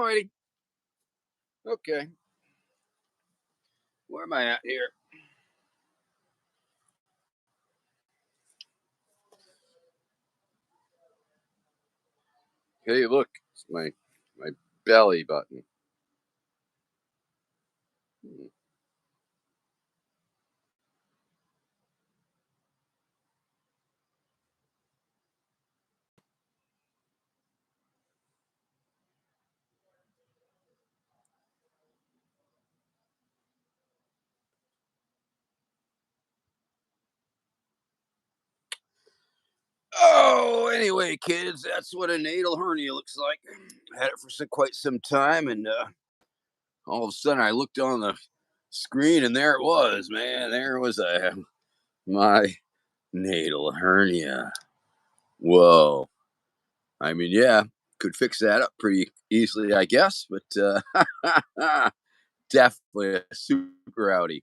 righty. Okay. Where am I at here? Hey, look, it's my belly button. Hmm. Oh, anyway, kids, that's what a natal hernia looks like. Had it for quite some time, and all of a sudden I looked on the screen, and there it was, man. There was my natal hernia. Whoa. I mean, yeah, could fix that up pretty easily, I guess, but definitely a super outie.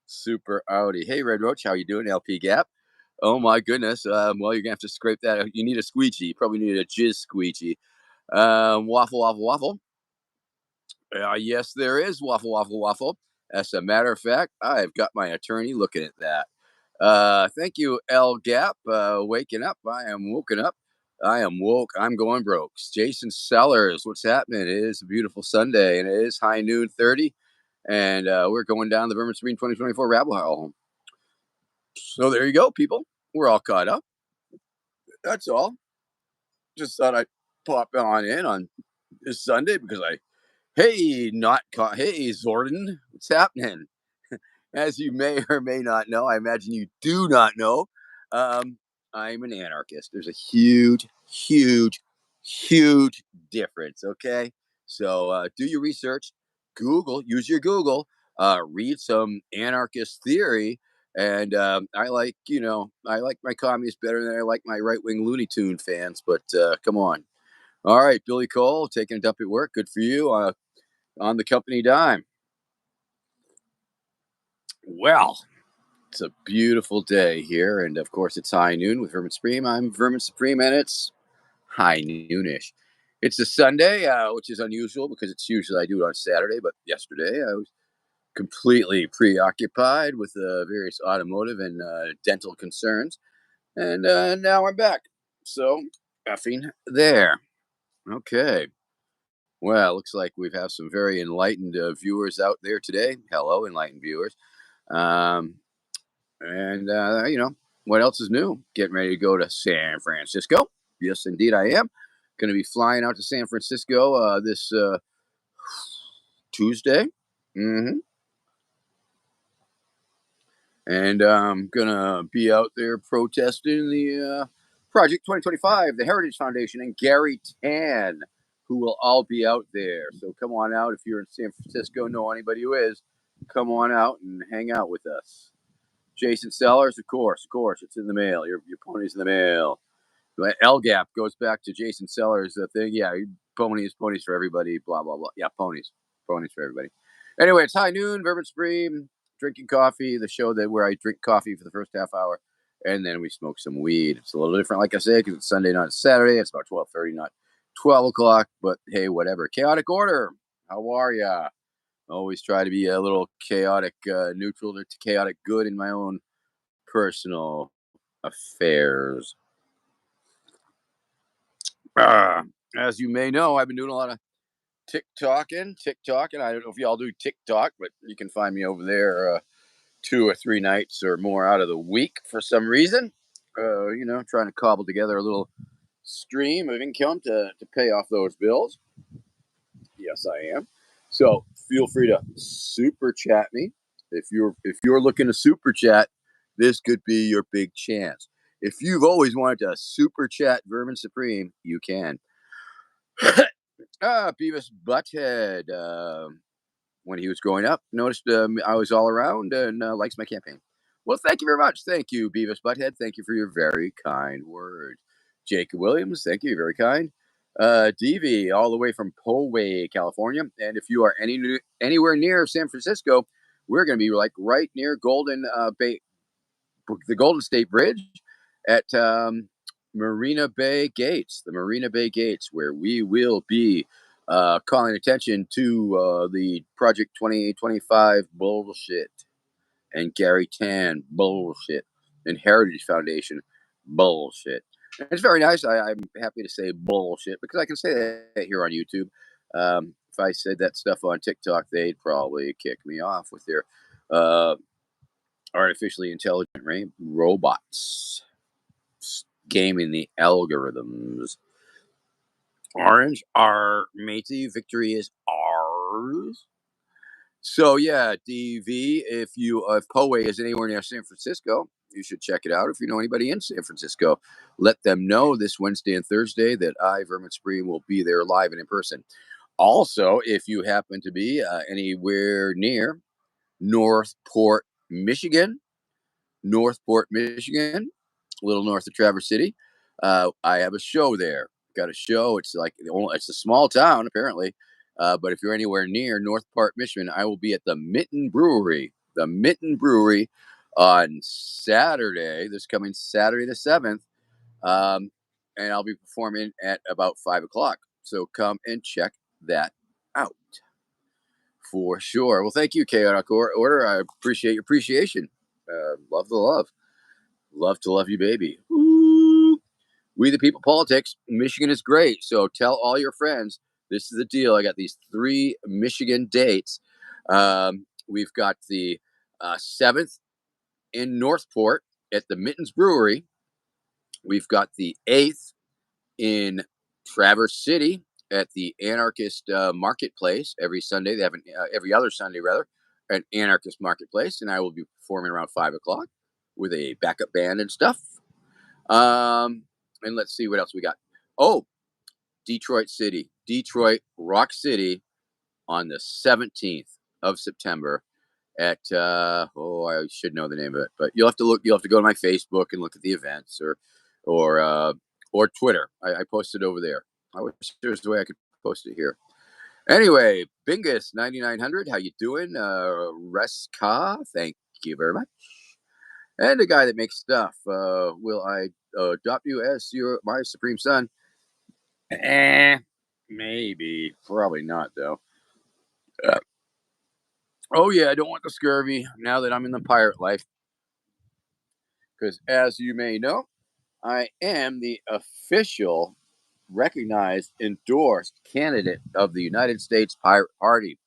Super outie. Hey, Red Roach, how you doing? LP Gap. Oh my goodness. Well, you're gonna have to scrape that out. You need a squeegee. You probably need a jizz squeegee. Waffle, waffle, waffle. Yes, there is waffle, waffle, waffle. As a matter of fact, I've got my attorney looking at that. Thank you, L Gap. Waking up. I am woken up. I am woke. I'm going broke. Jason Sellers, what's happening? It is a beautiful Sunday, and it is high noon 30, and we're going down the Vermin 2024 rabbit hole. So there you go, people. We're all caught up. That's all. Just thought I'd pop on in on this Sunday because hey, not caught. Hey, Zordon, what's happening? As you may or may not know, I imagine you do not know, um, I'm an anarchist. There's a huge, huge, huge difference. Okay. So do your research, use your Google, read some anarchist theory. And I like my communists better than I like my right wing Looney Tune fans. But come on. All right, Billy Cole taking a dump at work. Good for you on the company dime. Well, it's a beautiful day here, and of course, it's high noon with Vermin Supreme. I'm Vermin Supreme, and it's high noonish. It's a Sunday, which is unusual because it's usually I do it on Saturday, but yesterday I was completely preoccupied with various automotive and dental concerns, and now I'm back. So, effing there. Okay. Well, looks like we have some very enlightened viewers out there today. Hello, enlightened viewers. Um, And, what else is new? Getting ready to go to San Francisco. Yes, indeed, I am. Going to be flying out to San Francisco this Tuesday. hmm And I'm going to be out there protesting the Project 2025, the Heritage Foundation, and Gary Tan, who will all be out there. So come on out if you're in San Francisco, know anybody who is. Come on out and hang out with us. Jason Sellers, of course, it's in the mail. Your pony's in the mail. L Gap goes back to Jason Sellers' thing. Yeah, ponies for everybody. Blah blah blah. Yeah, ponies for everybody. Anyway, it's high noon. Vermin Supreme, drinking coffee. The show that where I drink coffee for the first half hour, and then we smoke some weed. It's a little different, like I say, because it's Sunday, not Saturday. It's about 12:30, not 12 o'clock. But hey, whatever. Chaotic order. How are ya? Always try to be a little chaotic, neutral to chaotic good in my own personal affairs. Uh, as you may know, I've been doing a lot of TikToking. I don't know if y'all do TikTok, but you can find me over there 2 or 3 nights or more out of the week for some reason. Trying to cobble together a little stream of income to pay off those bills. Yes, I am. So feel free to super chat me if you're looking to super chat. This could be your big chance. If you've always wanted to super chat Vermin Supreme, you can. Beavis Butthead. When he was growing up, noticed I was all around and likes my campaign. Well, thank you very much. Thank you, Beavis Butthead. Thank you for your very kind words. Jacob Williams, thank you, very kind. DV, all the way from Poway, California. And if you are anywhere near San Francisco, we're going to be like right near Golden Bay, the Golden State Bridge at Marina Bay Gates, the Marina Bay Gates, where we will be calling attention to the Project 2025 bullshit and Gary Tan bullshit and Heritage Foundation bullshit. And it's very nice. I'm happy to say bullshit because I can say that here on YouTube. If I said that stuff on TikTok, they'd probably kick me off with their uh, artificially intelligent robots gaming the algorithms. Orange, our matey, victory is ours. So yeah, DV. If Poway is anywhere near San Francisco, you should check it out. If you know anybody in San Francisco, let them know this Wednesday and Thursday that I, Vermin Spree, will be there live and in person. Also, if you happen to be anywhere near Northport, Michigan, a little north of Traverse City. I have a show there. Got a show. It's a small town apparently, but if you're anywhere near Northport, Michigan, I will be at the Mitten Brewery. The Mitten Brewery on Saturday, this coming Saturday the 7th, and I'll be performing at about 5 o'clock. So come and check that out for sure. Well, thank you, Chaotic Order. I appreciate your appreciation. Love the love. Love to love you, baby. Ooh. We the people politics. Michigan is great. So tell all your friends. This is the deal. I got these 3 Michigan dates. We've got the 7th in Northport at the Mittens Brewery. We've got the 8th in Traverse City at the Anarchist Marketplace every Sunday. They have every other Sunday, rather, an Anarchist Marketplace. And I will be performing around 5 o'clock with a backup band and stuff. And let's see what else we got. Oh, Detroit Rock City on the 17th of September at I should know the name of it, but you'll have to go to my Facebook and look at the events or or Twitter. I posted over there. I wish there was a way I could post it here. Anyway, Bingus 9900, how you doing? Reska, thank you very much. And the guy that makes stuff. Will I adopt you as my supreme son? Maybe. Probably not, though. Oh, yeah, I don't want the scurvy now that I'm in the pirate life. Because, as you may know, I am the official, recognized, endorsed candidate of the United States Pirate Party.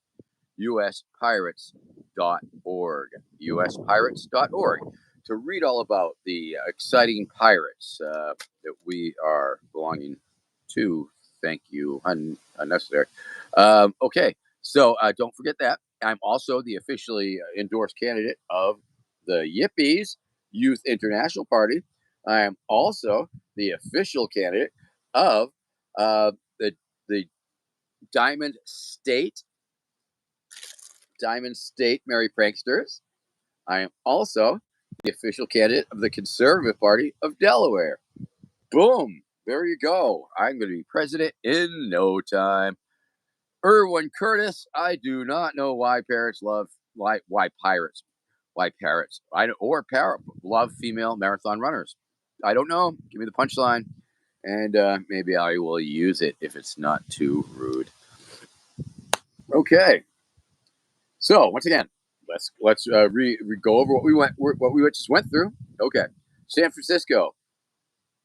USPirates.org. USPirates.org. To read all about the exciting pirates that we are belonging to. Thank you. Unnecessary. Okay. So don't forget that. I'm also the officially endorsed candidate of the Yippies Youth International Party. I am also the official candidate of uh, the, the Diamond State Merry Pranksters. I am also the official candidate of the Conservative Party of Delaware. Boom. There you go. I'm going to be president in no time. Erwin Curtis, I do not know why parrots love, why pirates, why parrots, or parrot love female marathon runners. I don't know. Give me the punchline, and maybe I will use it if it's not too rude. Okay. So once again, let's go over what we just went through. Okay, San Francisco,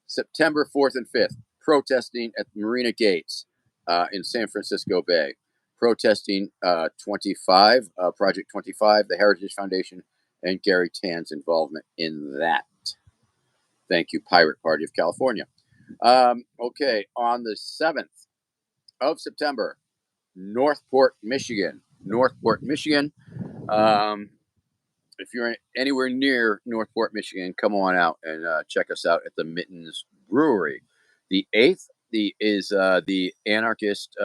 September 4th and 5th, protesting at the Marina Gates in San Francisco Bay, protesting 25 Project 25, the Heritage Foundation, and Gary Tan's involvement in that. Thank you, Pirate Party of California. Okay, on the 7th of September, Northport, Michigan. If you're anywhere near Northport, Michigan, come on out and check us out at the Mittens Brewery. The 8th is the Anarchist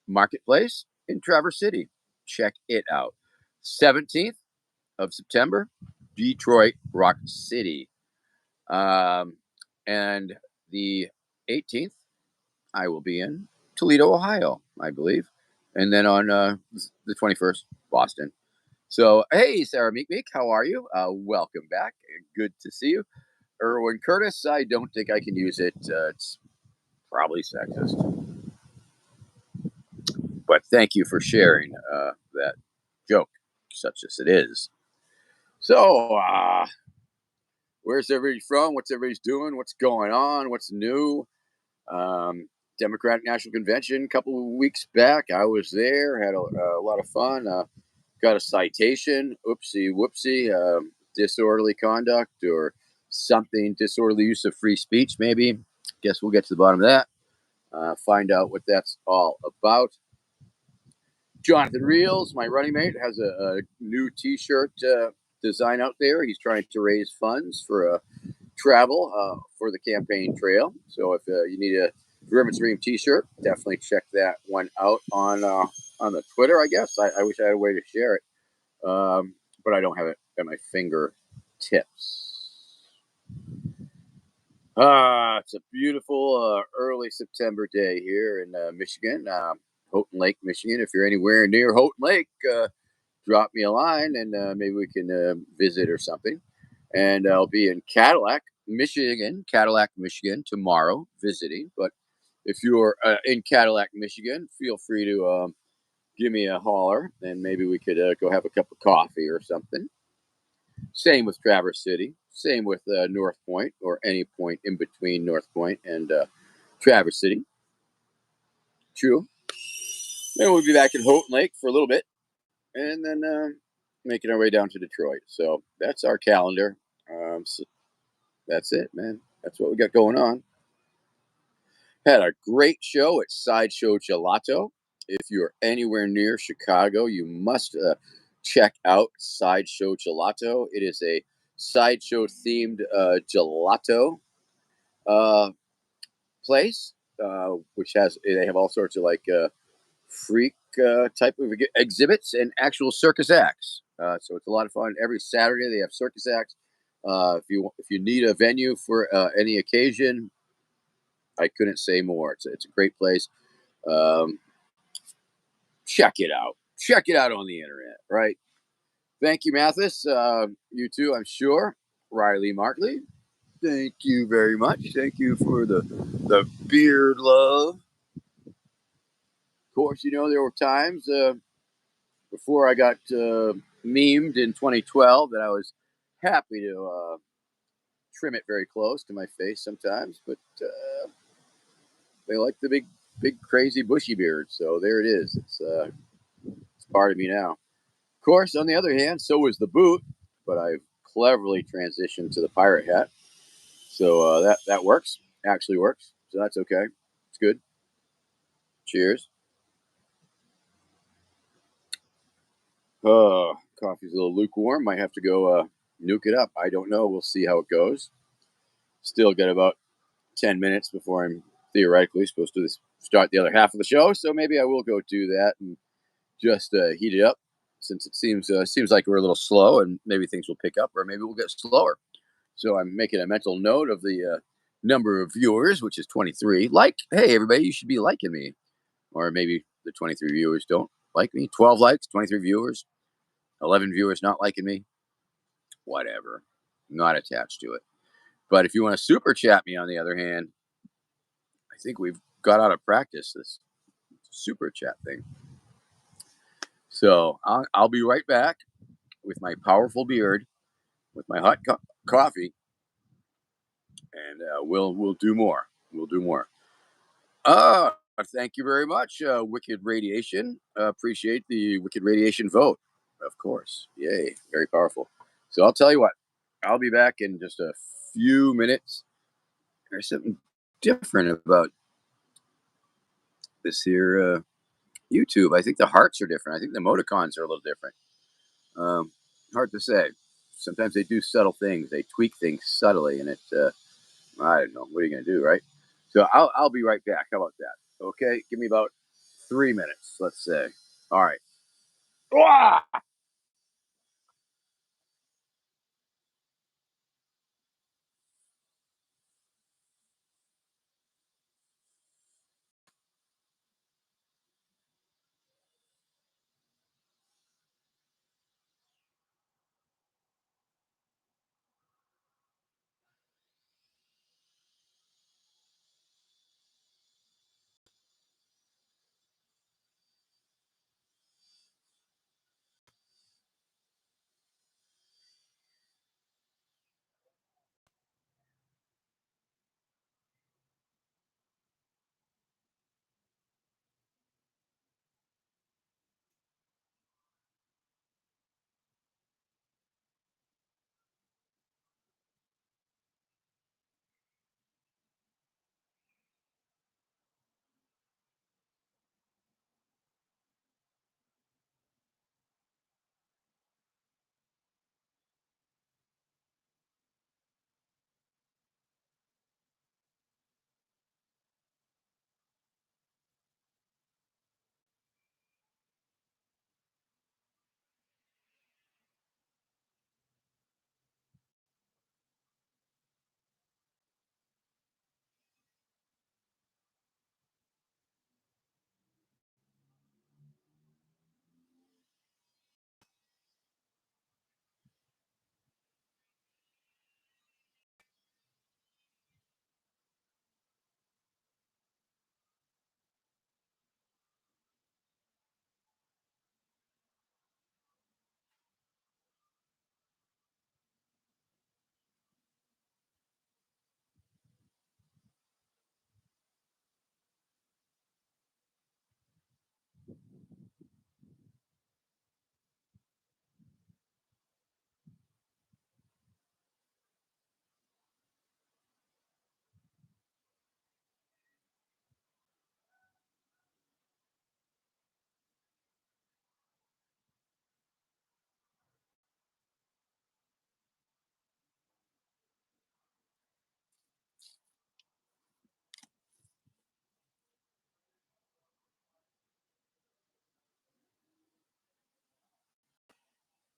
Marketplace in Traverse City. Check it out. 17th of September, Detroit Rock City. And the 18th, I will be in Toledo, Ohio, I believe. And then on the 21st, Boston. So, hey, Sarah Meek, how are you? Welcome back. Good to see you. Erwin Curtis, I don't think I can use it. It's probably sexist. but thank you for sharing that joke, such as it is. So, where's everybody from? What's everybody's doing? What's going on? What's new? Um, Democratic National Convention a couple of weeks back. I was there, had a lot of fun. Got a citation. Oopsie whoopsie. Disorderly conduct or something, disorderly use of free speech, maybe. Guess we'll get to the bottom of that. Find out what that's all about. Jonathan Reels, my running mate, has a new T-shirt design out there. He's trying to raise funds for travel for the campaign trail. So if you need a Vermin Dream T-shirt, definitely check that one out on the Twitter. I guess I wish I had a way to share it, but I don't have it at my fingertips. It's a beautiful early September day here in Michigan, Houghton Lake, Michigan. If you're anywhere near Houghton Lake, drop me a line and maybe we can visit or something. And I'll be in Cadillac, Michigan tomorrow visiting. But if you're in Cadillac, Michigan, feel free to give me a holler and maybe we could go have a cup of coffee or something. Same with Traverse City. Same with North Point or any point in between North Point and Traverse City. True. Then we'll be back in Houghton Lake for a little bit and then making our way down to Detroit. So that's our calendar. So that's it, man. That's what we got going on. Had a great show at Sideshow Gelato. If you're anywhere near Chicago, you must check out Sideshow Gelato. It is a sideshow themed gelato uh, place, which has they have all sorts of like freak type of exhibits and actual circus acts. So it's a lot of fun. Every Saturday they have circus acts. If you need a venue for any occasion, I couldn't say more. It's a great place. Um, Check it out. Check it out on the internet. Right. Thank you, Mathis. You too, I'm sure. Riley Martley. Thank you very much. Thank you for the beard love. Of course, there were times before I got memed in 2012 that I was happy to trim it very close to my face sometimes, but they like the big, crazy, bushy beard. So there it is. It's part of me now. Of course, on the other hand, so is the boot, but I've cleverly transitioned to the pirate hat. So that works. Actually works. So that's okay. It's good. Cheers. Coffee's a little lukewarm. Might have to go nuke it up. I don't know. We'll see how it goes. Still got about 10 minutes before I'm theoretically supposed to start the other half of the show. So maybe I will go do that and just heat it up since it seems like we're a little slow and maybe things will pick up or maybe we'll get slower. So I'm making a mental note of the number of viewers, which is 23. Hey, everybody, you should be liking me. Or maybe the 23 viewers don't like me. 12 likes, 23 viewers, 11 viewers not liking me. Whatever. Not attached to it. But if you want to super chat me, on the other hand, I think we've got out of practice this super chat thing. So I'll be right back with my powerful beard, with my hot coffee, and we'll do more. We'll do more. Uh, Thank you very much, Wicked Radiation. Appreciate the Wicked Radiation vote. Of course. Yay. Very powerful. So I'll tell you what, I'll be back in just a few minutes. There's something different about this here YouTube. I think the hearts are different. I think the emoticons are a little different. Um, Hard to say. Sometimes they do subtle things. They tweak things subtly, and I don't know. What are you going to do, right? So I'll be right back. How about that? Okay, give me about 3 minutes, let's say. All right. Ah!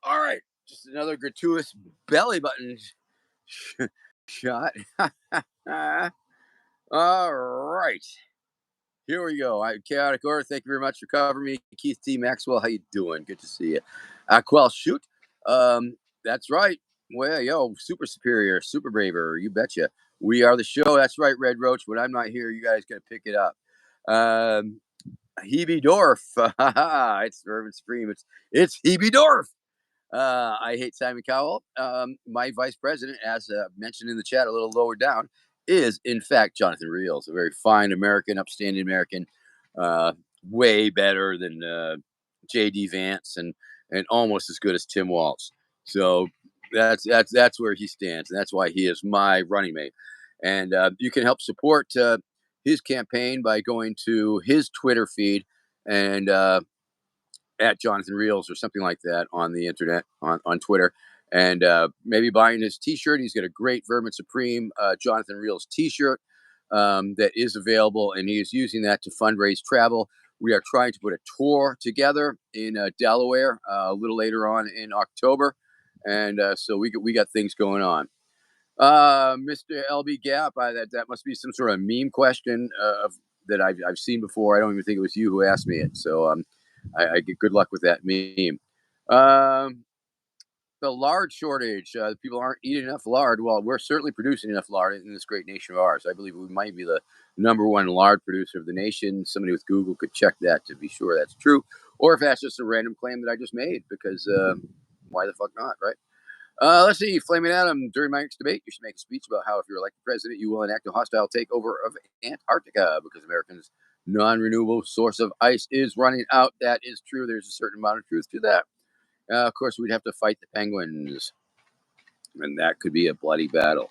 All right, just another gratuitous belly button shot. All right, here we go. Chaotic Order. Thank you very much for covering me, Keith T. Maxwell. How you doing? Good to see you. Quell shoot. That's right. Well, yo, super superior, super braver. You betcha. We are the show. That's right, Red Roach. When I'm not here, you guys gotta pick it up. Um, Hebe Dorf. It's Vermin Supreme. It's Hebe Dorf. I hate Simon Cowell. My vice president, as mentioned in the chat a little lower down, is in fact Jonathan Reels, a very fine American, upstanding American, uh, way better than J.D. Vance and almost as good as Tim Walz. So that's where he stands, and that's why he is my running mate. And you can help support his campaign by going to his Twitter feed and at Jonathan Reels or something like that on the internet on Twitter, and maybe buying his T-shirt. He's got a great Vermin Supreme Jonathan Reels T-shirt that is available, and he is using that to fundraise travel. We are trying to put a tour together in Delaware a little later on in October, and so we got things going on. Mr. LB Gap, that must be some sort of meme question that I've seen before. I don't even think it was you who asked me it. So I get good luck with that meme. Um, the lard shortage. People aren't eating enough lard. Well, we're certainly producing enough lard in this great nation of ours. I believe we might be the number one lard producer of the nation. Somebody with Google could check that to be sure that's true, or if that's just a random claim that I just made. Because why the fuck not, right? Let's see. Flaming Adam, during my next debate, you should make a speech about how if you're elected president, you will enact a hostile takeover of Antarctica because Americans' non-renewable source of ice is running out. That is true. There's a certain amount of truth to that. Of course, we'd have to fight the penguins, and that could be a bloody battle.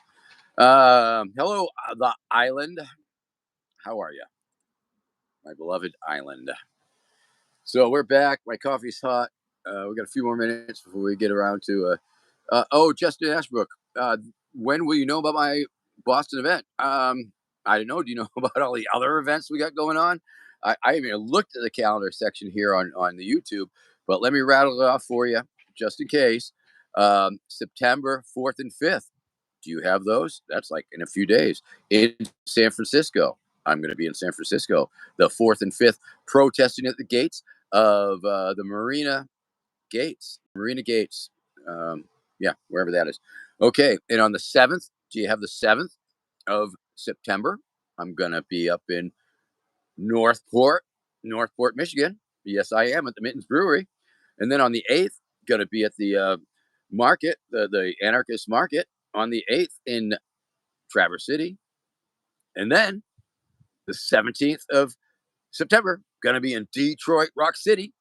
Hello, the island. How are you, my beloved island? So we're back. My coffee's hot. We got a few more minutes before we get around to Justin Ashbrook. When will you know about my Boston event? I don't know. Do you know about all the other events we got going on? I haven't even looked at the calendar section here on the YouTube, but let me rattle it off for you just in case. September 4th and 5th. Do you have those? That's like in a few days in San Francisco. I'm going to be in San Francisco the 4th and 5th, protesting at the gates of the Marina Gates. Yeah, wherever that is. Okay, and on the 7th, do you have the 7th of September? I'm gonna be up in Northport, Michigan. Yes, I am at the Mittens Brewery, and then on the 8th, gonna be at the market, the Anarchist Market on the 8th in Traverse City, and then the 17th of September, gonna be in Detroit Rock City,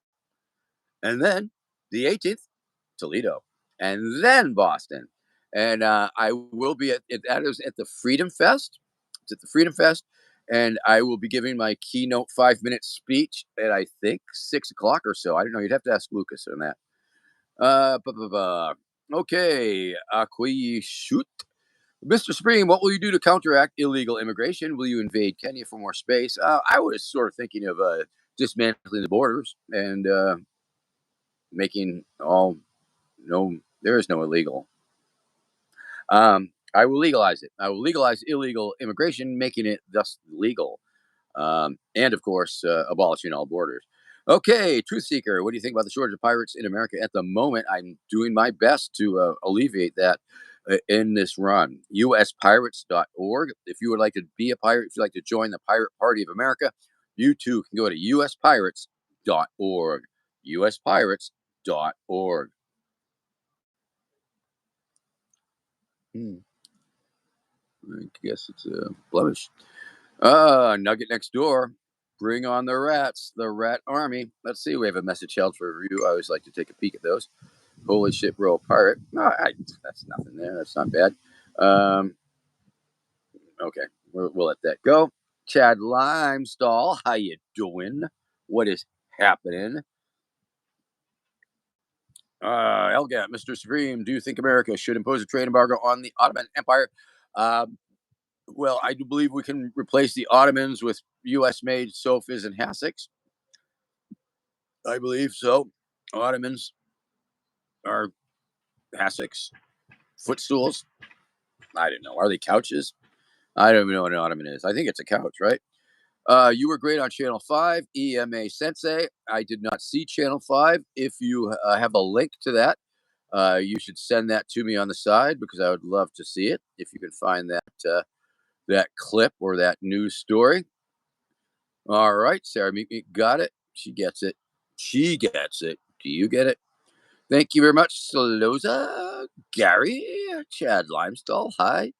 and then the 18th, Toledo, and then Boston. And I will be that is at the Freedom Fest. It's at the Freedom Fest, and I will be giving my keynote 5 minute speech at I think 6 o'clock or so. I don't know. You'd have to ask Lucas on that. Okay, Akwi shoot. Mr. Supreme, what will you do to counteract illegal immigration? Will you invade Kenya for more space? I was sort of thinking of dismantling the borders and making all no, there is no illegal. I will legalize it. I will legalize illegal immigration, making it thus legal, and of course, abolishing all borders. Okay, Truth Seeker, what do you think about the shortage of pirates in America at the moment? I'm doing my best to alleviate that in this run. uspirates.org. If you would like to be a pirate, if you'd like to join the Pirate Party of America, you too can go to uspirates.org. uspirates.org. Hmm. I guess it's a blemish. Nugget next door. Bring on the rats, the rat army. Let's see. We have a message held for review. I always like to take a peek at those. Holy shit, bro, pirate. No, that's nothing there. That's not bad. Okay, we'll let that go. Chad Limestall, how you doing? What is happening? Elgat, Mr. Supreme, do you think America should impose a trade embargo on the Ottoman Empire? Well, I do believe we can replace the Ottomans with U.S. made sofas and hassocks. I believe so. Ottomans Are hassocks footstools? I don't know. Are they couches? I don't even know what an ottoman is. I think it's a couch, right? You were great on Channel 5, EMA Sensei. I did not see Channel 5. If you have a link to that, you should send that to me on the side because I would love to see it. If you can find that clip or that news story. All right, Sarah Meek Meek got it. She gets it. She gets it. Do you get it? Thank you very much, Saloza, Gary, Chad Limestall. Hi.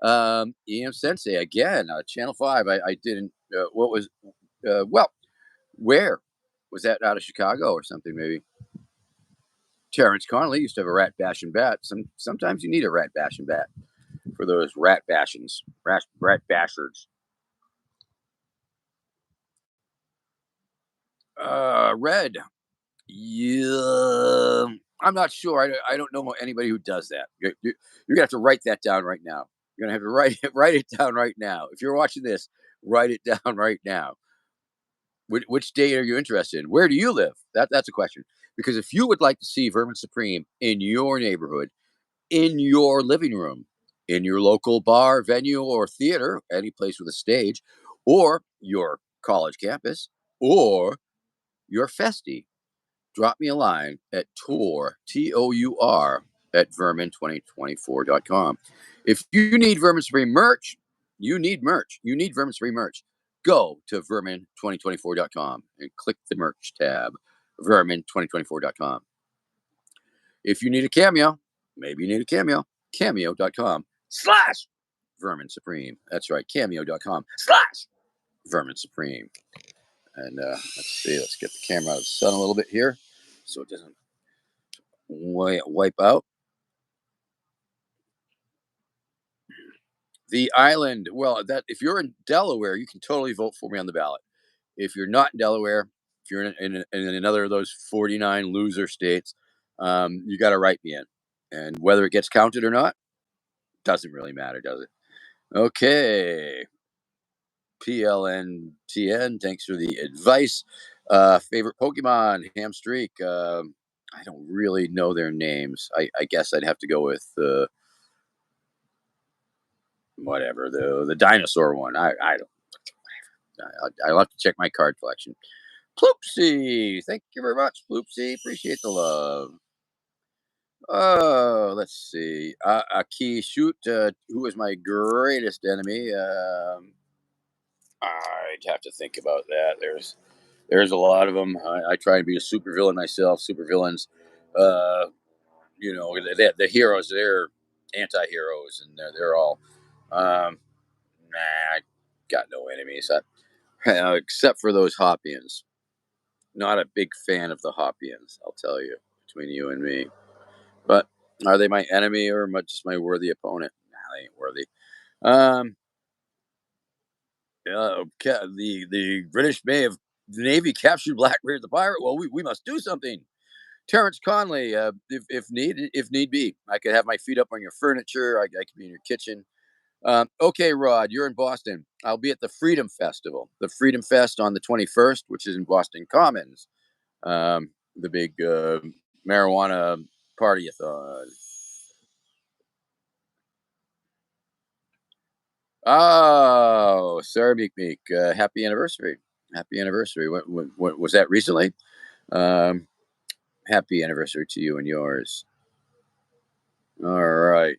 EM Sensei again, Channel 5. I didn't, what was, well, where? Was that out of Chicago or something, maybe? Terrence Connolly used to have a rat bash and bat. Sometimes you need a rat bash and bat for those rat bashings, rat bashers. Red. Yeah, I'm not sure. I don't know anybody who does that. You're gonna have to write that down right now. You're gonna have to write it down right now. If you're watching this, write it down right now. Which state are you interested in? Where do you live? That's a question. Because if you would like to see Vermin Supreme in your neighborhood, in your living room, in your local bar, venue, or theater, any place with a stage, or your college campus, or your festy, drop me a line at tour, at vermin2024.com. If you need Vermin Supreme merch, you need merch. You need Vermin Supreme merch. Go to vermin2024.com and click the merch tab, vermin2024.com. If you need a cameo, maybe you need a cameo, cameo.com/Vermin Supreme. That's right, cameo.com/Vermin Supreme. And let's see, let's get the camera out of the sun a little bit here so it doesn't wipe out. The island. Well, that if you're in Delaware, you can totally vote for me on the ballot. If you're not in Delaware, if you're in another of those 49 loser states, you got to write me in. And whether it gets counted or not doesn't really matter, does it? Okay. PLNTN, thanks for the advice. Favorite Pokemon, Hamstreak. I don't really know their names. I guess I'd have to go with whatever the dinosaur one. I don't. I'll have to check my card collection. Ploopsy, thank you very much, Ploopsy. Appreciate the love. Oh, let's see. Aki Shoot, who is my greatest enemy? I'd have to think about that. There's a lot of them. I try and be a super villain myself. Super villains, uh, the heroes. They're anti-heroes, and they're all. Um, I got no enemies, except for those Hopians. Not a big fan of the Hopians, I'll tell you, between you and me. But are they my enemy or just my worthy opponent? Nah, they ain't worthy. Um, the British May have the Navy captured Blackbeard the pirate. Well, we must do something. Terrence Conley, if need be, I could have my feet up on your furniture. I could be in your kitchen. Okay, Rod, you're in Boston. I'll be at the Freedom Festival, the Freedom Fest on the 21st, which is in Boston Commons. The big marijuana party-a-thon. Oh, Sarah Meek Meek, happy anniversary. Happy anniversary. What was that recently? Um, Happy anniversary to you and yours. All right.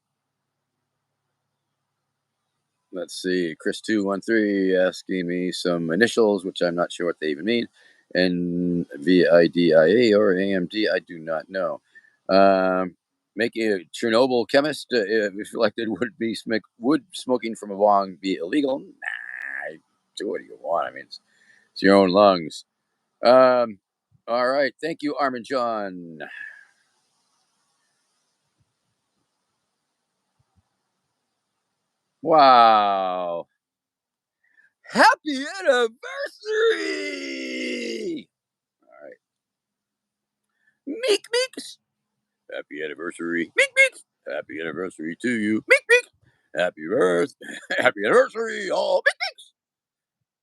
Let's see. Chris213 asking me some initials, which I'm not sure what they even mean. NVIDIA or AMD, I do not know. Making a Chernobyl chemist, if elected, would smoking from a bong be illegal? Nah, do what you want. I mean, it's your own lungs. Um, all right. Thank you, Armin John. Wow. Happy anniversary! All right. Meek Meeks. Happy anniversary. Meek Meeks. Happy anniversary to you. Meek Meeks. Happy birthday. Happy anniversary. All Meek Meeks.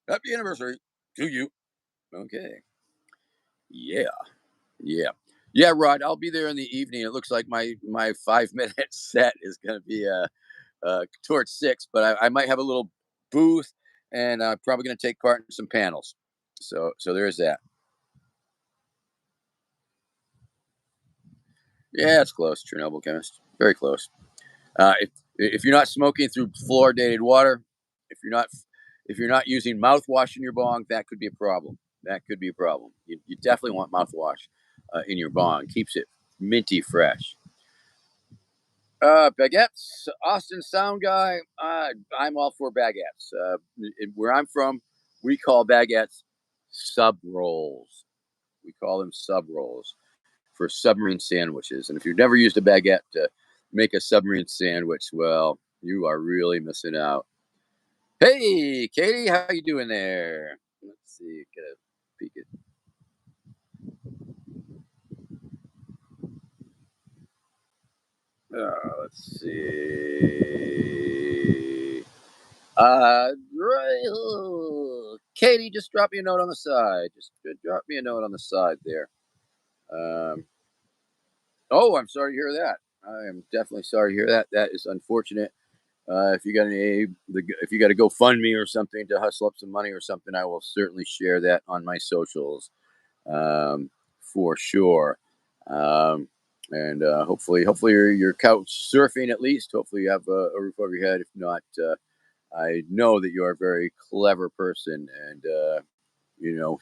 Happy anniversary to you. Okay. Yeah. Yeah. Yeah, Rod, I'll be there in the evening. It looks like my 5 minute set is going to be towards 6, but I might have a little booth, and I'm probably going to take part in some panels. So there's that. Yeah, it's close. Chernobyl chemist, very close. If you're not smoking through fluoridated water, if you're not if you're not using mouthwash in your bong, that could be a problem. That could be a problem. You definitely want mouthwash in your bong. Keeps it minty fresh. Baguettes, Austin Sound Guy. I'm all for baguettes. Where I'm from, we call baguettes sub rolls. We call them sub rolls for submarine sandwiches. And if you've never used a baguette to make a submarine sandwich, well, you are really missing out. Hey, Katie, how you doing there? Let's see, get a peek at. Let's see. Katie, just drop me a note on the side. Just drop me a note on the side there. Um, oh, I'm sorry to hear that. I am definitely sorry to hear that. That is unfortunate. If you got if you got to go fund me or something to hustle up some money or something, I will certainly share that on my socials, for sure. Um, and hopefully you're couch surfing at least. Hopefully you have a roof over your head. If not, I know that you're a very clever person, and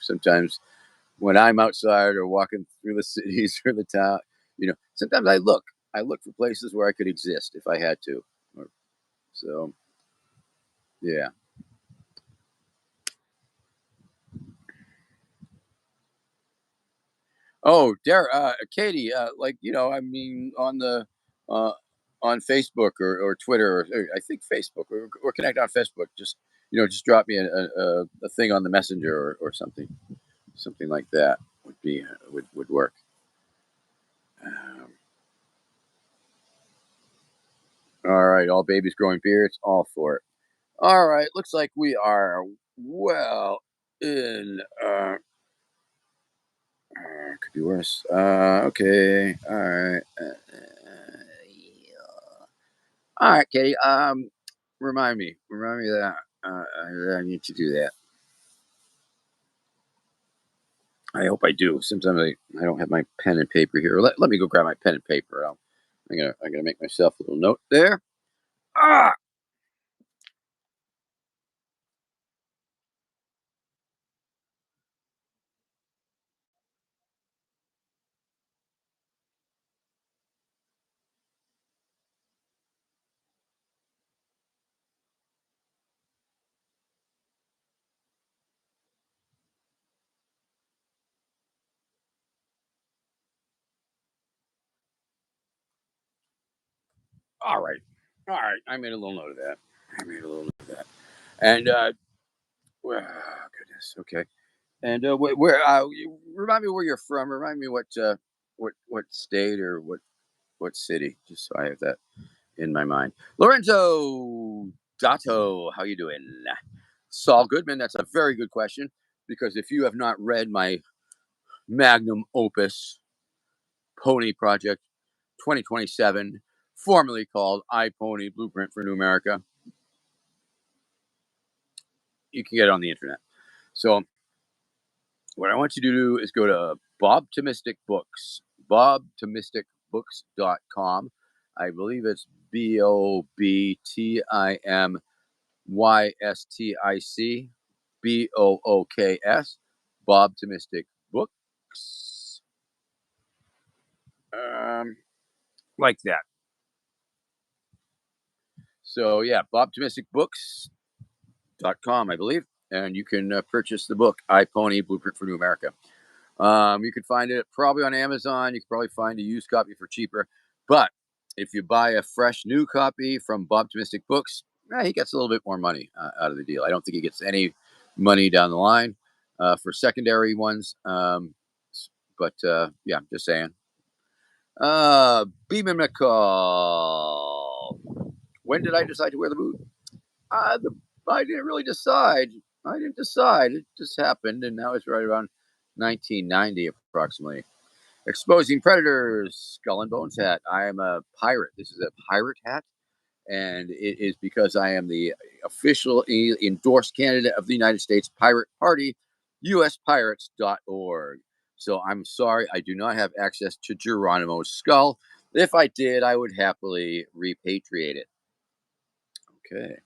sometimes when I'm outside or walking through the cities or the town, sometimes I look for places where I could exist if I had to. So yeah. Oh, Katie, I mean, uh, on Facebook or Twitter, or I think Facebook, or connect on Facebook. Just drop me a thing on the messenger or something like that would work. Um, all right, all babies growing beards, all for it. All right, looks like we are well in. Could be worse. Okay, all right. Yeah. All right, Katie. Remind me of that. I need to do that. I hope I do. Sometimes I don't have my pen and paper here. Let me go grab my pen and paper. I'm gonna make myself a little note there. Ah, all right. I made a little note of that. I made a little note of that. And goodness. Okay. And remind me where you're from. Remind me what state or what city, just so I have that in my mind. Lorenzo Dato, how you doing? Saul Goodman, that's a very good question, because if you have not read my magnum opus, Pony Project 2027, formerly called iPony Blueprint for New America, you can get it on the internet. So what I want you to do is go to Bobtomistic Books, bobtomisticbooks.com. I believe it's BobTimysticBooks, Bobtomistic Books, um, like that. So yeah, bobtomisticbooks.com, I believe, and you can purchase the book iPony Blueprint for New America. You can find it probably on Amazon. You can probably find a used copy for cheaper. But if you buy a fresh new copy from Bob Optimistic Books, he gets a little bit more money out of the deal. I don't think he gets any money down the line for secondary ones. But yeah, just saying. Beeman McCall. When did I decide to wear the boot? Uh, the, I didn't really decide. I didn't decide. It just happened, and that was right around 1990, approximately. Exposing predators, skull and bones hat. I am a pirate. This is a pirate hat, and it is because I am the official endorsed candidate of the United States Pirate Party, uspirates.org. So I'm sorry, I do not have access to Geronimo's skull. If I did, I would happily repatriate it. Okay.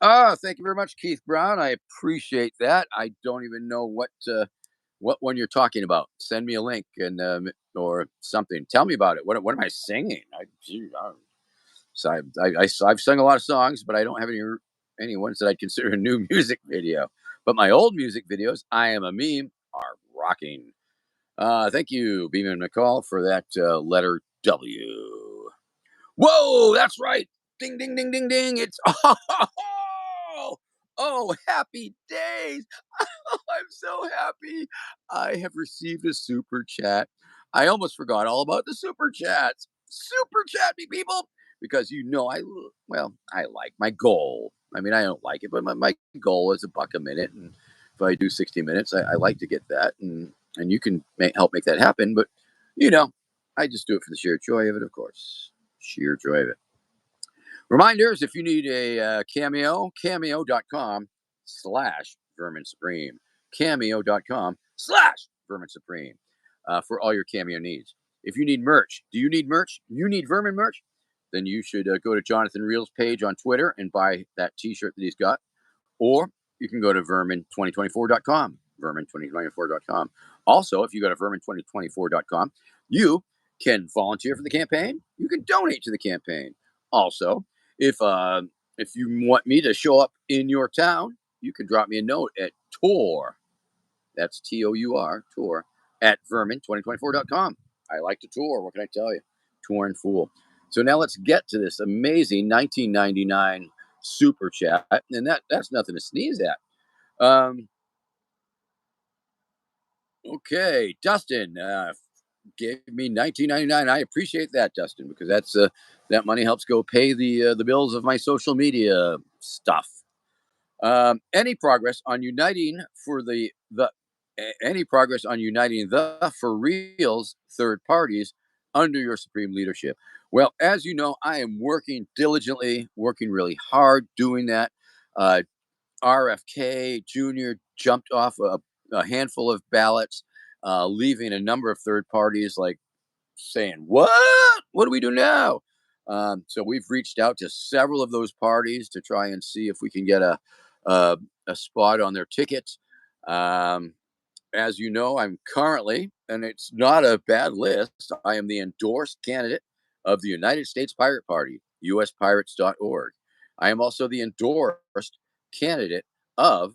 Ah, thank you very much, Keith Brown. I appreciate that. I don't even know what one you're talking about. Send me a link and or something. Tell me about it. What am I singing? So I've sung a lot of songs, but I don't have any ones that I'd consider a new music video. But my old music videos, I Am a Meme, are rocking. Thank you, Beeman McCall, for that letter W. Whoa, that's right. Ding, ding, ding, ding, ding. It's happy days. I'm so happy. I have received a super chat. I almost forgot all about the super chats. Super chat me, people, because I like my goal. I mean, I don't like it, but my goal is $1 a minute, and if I do 60 minutes, I like to get that, and you can help make that happen. But you know, I just do it for the sheer joy of it, of course, sheer joy of it. Reminders, if you need a cameo, cameo.com/Vermin Supreme. Cameo.com/Vermin Supreme for all your cameo needs. If you need merch, do you need merch? You need Vermin merch? Then you should go to Jonathan Reel's page on Twitter and buy that t shirt that he's got. Or you can go to vermin2024.com. Vermin2024.com. Also, if you go to vermin2024.com, you can volunteer for the campaign. You can donate to the campaign. Also, if you want me to show up in your town, you can drop me a note at Tor. That's Tour, Tor, at vermin2024.com. I like to tour. What can I tell you? Tour and fool. So now let's get to this amazing 1999 super chat, and that's nothing to sneeze at. Okay, Dustin gave me 1999. I appreciate that, Dustin, because that money helps go pay the bills of my social media stuff. Any progress on uniting for the any progress on uniting the for reals third parties under your supreme leadership? Well, as you know, I am working diligently, working really hard doing that. Uh, RFK Jr. jumped off a handful of ballots, leaving a number of third parties like saying, "What? What do we do now?" So we've reached out to several of those parties to try and see if we can get a, a spot on their tickets. Um, as you know, I'm currently, and it's not a bad list, I am the endorsed candidate of the United States Pirate Party, uspirates.org. I am also the endorsed candidate of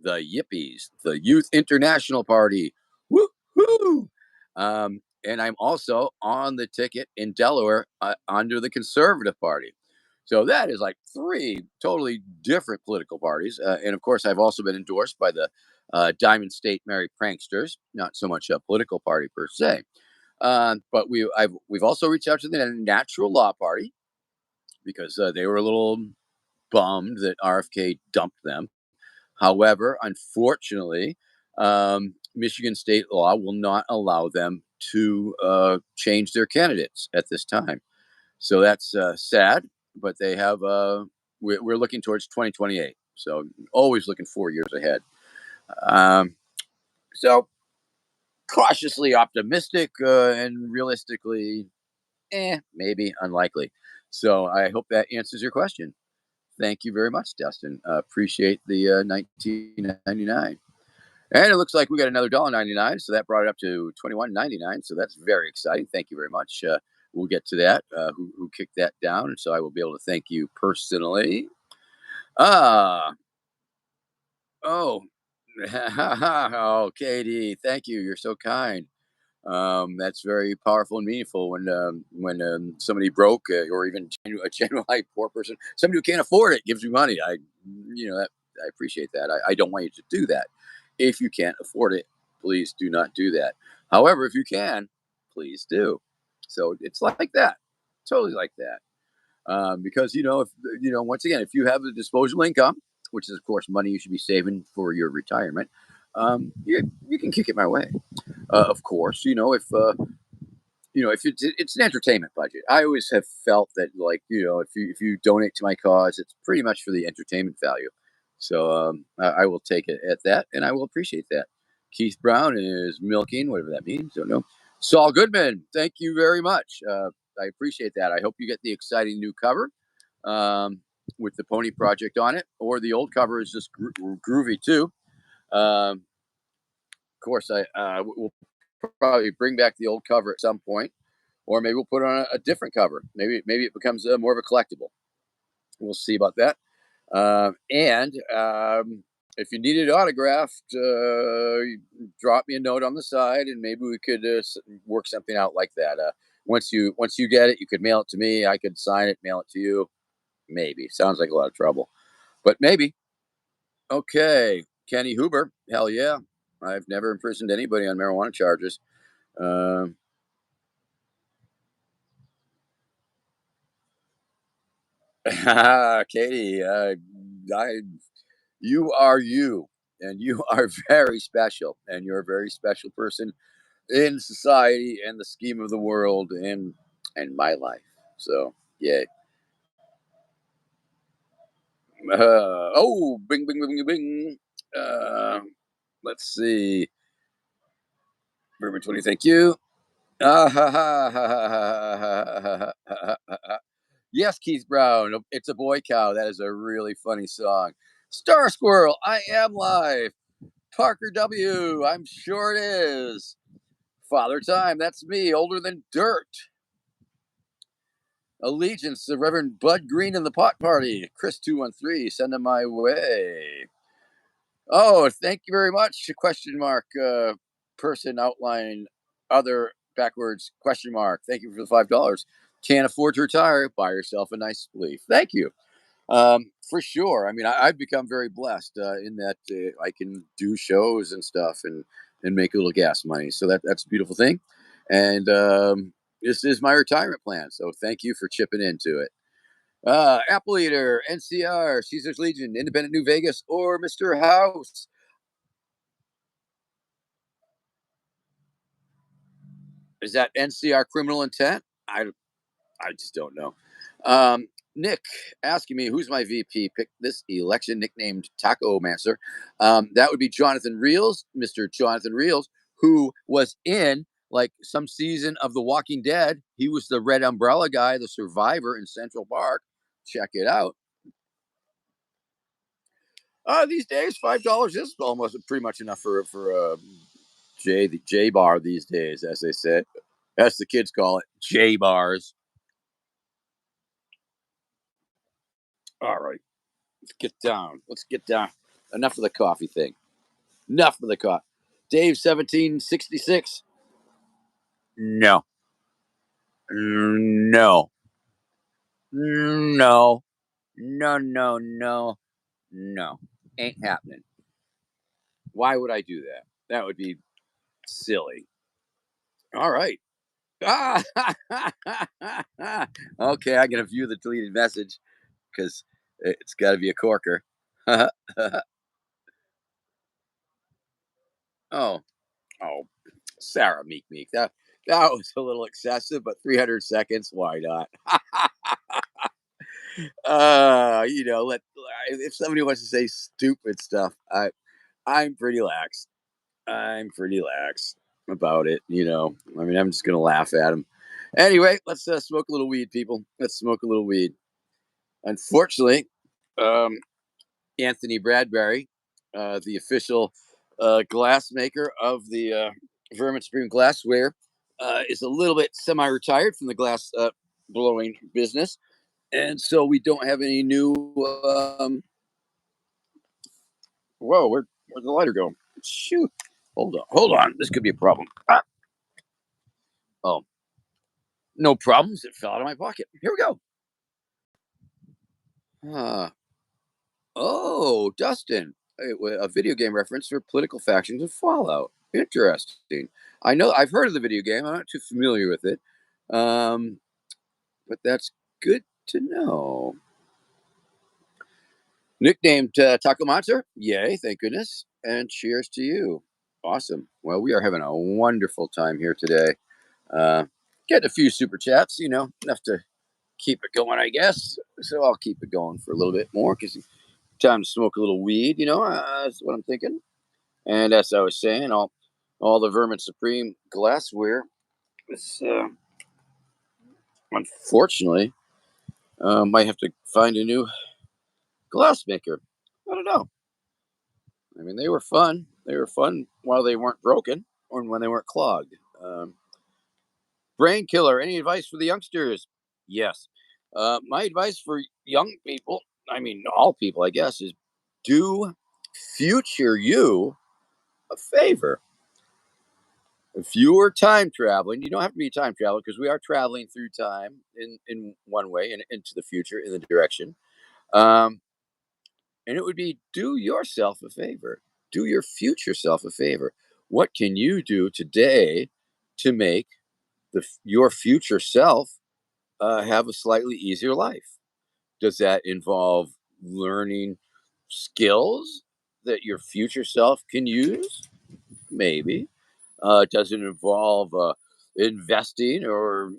the Yippies, the Youth International Party. Woo-hoo! And I'm also on the ticket in Delaware under the Conservative Party. So that is like three totally different political parties. And of course, I've also been endorsed by the Diamond State Merry Pranksters, not so much a political party per se. But we've also reached out to the Natural Law Party because they were a little bummed that RFK dumped them. However, unfortunately, Michigan state law will not allow them to change their candidates at this time. So that's sad, but they have. We're looking towards 2028, so always looking 4 years ahead. Um, so cautiously optimistic and realistically, maybe unlikely. So I hope that answers your question. Thank you very much, Dustin. Appreciate the 1999. And it looks like we got another $1.99, so that brought it up to 21.99. So that's very exciting. Thank you very much. We'll get to that. Who kicked that down? And so I will be able to thank you personally. Ah, oh, oh, Katie, thank you. You're so kind. That's very powerful and meaningful when somebody broke or even a genuinely poor person, somebody who can't afford it, gives you money. I appreciate that. I don't want you to do that. If you can't afford it, please do not do that. However, if you can, please do. So it's like that, totally like that. Because if once again, if you have a disposable income, which is of course money you should be saving for your retirement, you can kick it my way. Of course, if it's an entertainment budget. I always have felt that, like, if you donate to my cause, it's pretty much for the entertainment value. So I will take it at that, and I will appreciate that. Keith Brown is milking, whatever that means. Don't know. Saul Goodman, thank you very much. I appreciate that. I hope you get the exciting new cover um, with the Pony Project on it, or the old cover is just groovy too. Of course, we'll probably bring back the old cover at some point, or maybe we'll put on a different cover. Maybe it becomes more of a collectible. We'll see about that. And if you need it autographed, drop me a note on the side, and maybe we could work something out like that. Once you get it, you could mail it to me. I could sign it, mail it to you. Maybe sounds like a lot of trouble, but maybe. Okay, Kenny Huber. Hell yeah, I've never imprisoned anybody on marijuana charges. Um, Katie, I you are you, and you are very special, and you're a very special person in society and the scheme of the world and my life. So, yeah. Oh, bing, bing, bing, bing, bing. Uh, let's see. Vermin 20, thank you. Ah, ha, ha, ha, ha, ha, ha, ha, ha, ha, ha. Yes, Keith Brown. It's a boy cow. That is a really funny song. Star Squirrel, I am live. Parker W, I'm sure it is. Father Time, that's me, older than dirt. Allegiance, the Reverend Bud Green and the Pot Party. Chris213, send them my way. Oh, thank you very much. Question mark, person outline, other backwards question mark. Thank you for the $5. Can't afford to retire. Buy yourself a nice leaf. Thank you. For sure. I mean, I've become very blessed in that I can do shows and stuff and make a little gas money. So that's a beautiful thing. And this is my retirement plan. So thank you for chipping into it. Apple Eater, NCR, Caesar's Legion, Independent New Vegas, or Mr. House. Is that NCR criminal intent? I just don't know. Nick asking me who's my VP. Pick this election, nicknamed Taco Mancer. That would be Jonathan Reels, Mr. Jonathan Reels, who was in like some season of The Walking Dead. He was the Red Umbrella guy, the survivor in Central Park. Check it out. These days, $5 is almost pretty much enough for the J bar these days, as they say. As the kids call it, J bars. All right. Let's get down. Let's get down. Enough of the coffee thing. Enough of the coffee. Dave 1766. No. No. No. No. No. No. No. Ain't happening. Why would I do that? That would be silly. All right. Ah, okay, I'm gonna view the deleted message because it's got to be a corker. Oh, oh, Sarah Meek Meek. That was a little excessive, but 300 seconds, why not? Let if somebody wants to say stupid stuff, I'm pretty lax. I'm pretty lax about it. I mean, I'm just gonna laugh at them. Anyway, let's smoke a little weed, people. Let's smoke a little weed. Unfortunately, um, Anthony Bradbury, the official glass maker of the Vermin Supreme Glassware, is a little bit semi-retired from the glass blowing business, and so we don't have any new. Whoa, where'd the lighter go? Shoot! Hold on. This could be a problem. Ah, oh, no problems. It fell out of my pocket. Here we go. Ah, oh, Dustin, a video game reference for political factions of Fallout. Interesting. I know I've heard of the video game. I'm not too familiar with it, um, but that's good to know. Nicknamed Taco Monster. Yay, thank goodness. And cheers to you. Awesome. Well, we are having a wonderful time here today. Uh, Getting a few super chats, enough to keep it going, I guess. So I'll keep it going for a little bit more because time to smoke a little weed, that's what I'm thinking. And as I was saying, all the Vermin Supreme glassware is unfortunately might have to find a new glass maker. I don't know. I mean, they were fun. They were fun while they weren't broken or when they weren't clogged. Brain killer. Any advice for the youngsters? Yes. My advice for young people, I mean, all people, I guess, is do future you a favor. If you were time traveling, you don't have to be a time traveler because we are traveling through time in one way and into the future in the direction. Um, and it would be do yourself a favor, do your future self a favor. What can you do today to make your future self have a slightly easier life? Does that involve learning skills that your future self can use? Maybe. Does it involve investing or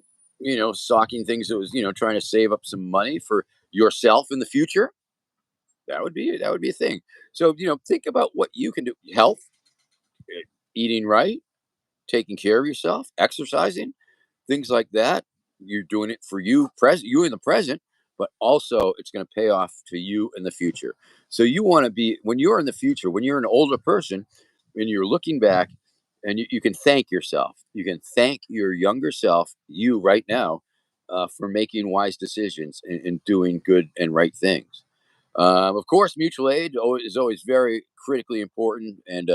stocking things that was trying to save up some money for yourself in the future? That would be a thing. So think about what you can do. Health, eating right, taking care of yourself, exercising, things like that. You're doing it for you, present, you in the present, but also it's going to pay off to you in the future. So you want to be when you're in the future, when you're an older person, and you're looking back, and you can thank yourself. You can thank your younger self, you right now, for making wise decisions and doing good and right things. Of course, mutual aid is always very critically important, and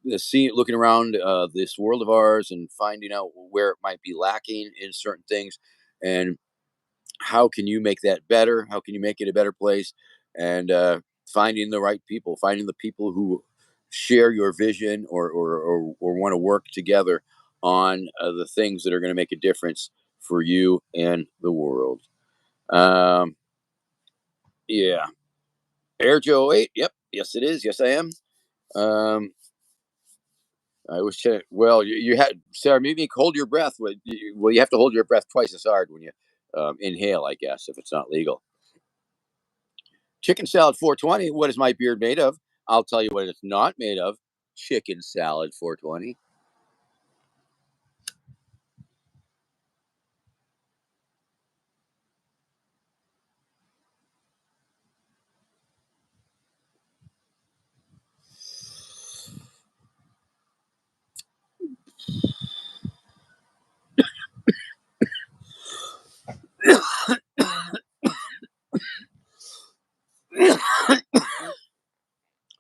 looking around this world of ours and finding out where it might be lacking in certain things, and how can you make that better? How can you make it a better place? And finding the right people, finding the people who share your vision or want to work together on the things that are going to make a difference for you and the world. Um, yeah. Air Joe 8. Yep. Yes, it is. Yes, I am. Um, I was check. Well, you had Sarah. Maybe hold your breath. Well, you have to hold your breath twice as hard when you inhale. I guess if it's not legal. Chicken salad 420. What is my beard made of? I'll tell you what it's not made of. Chicken salad 420.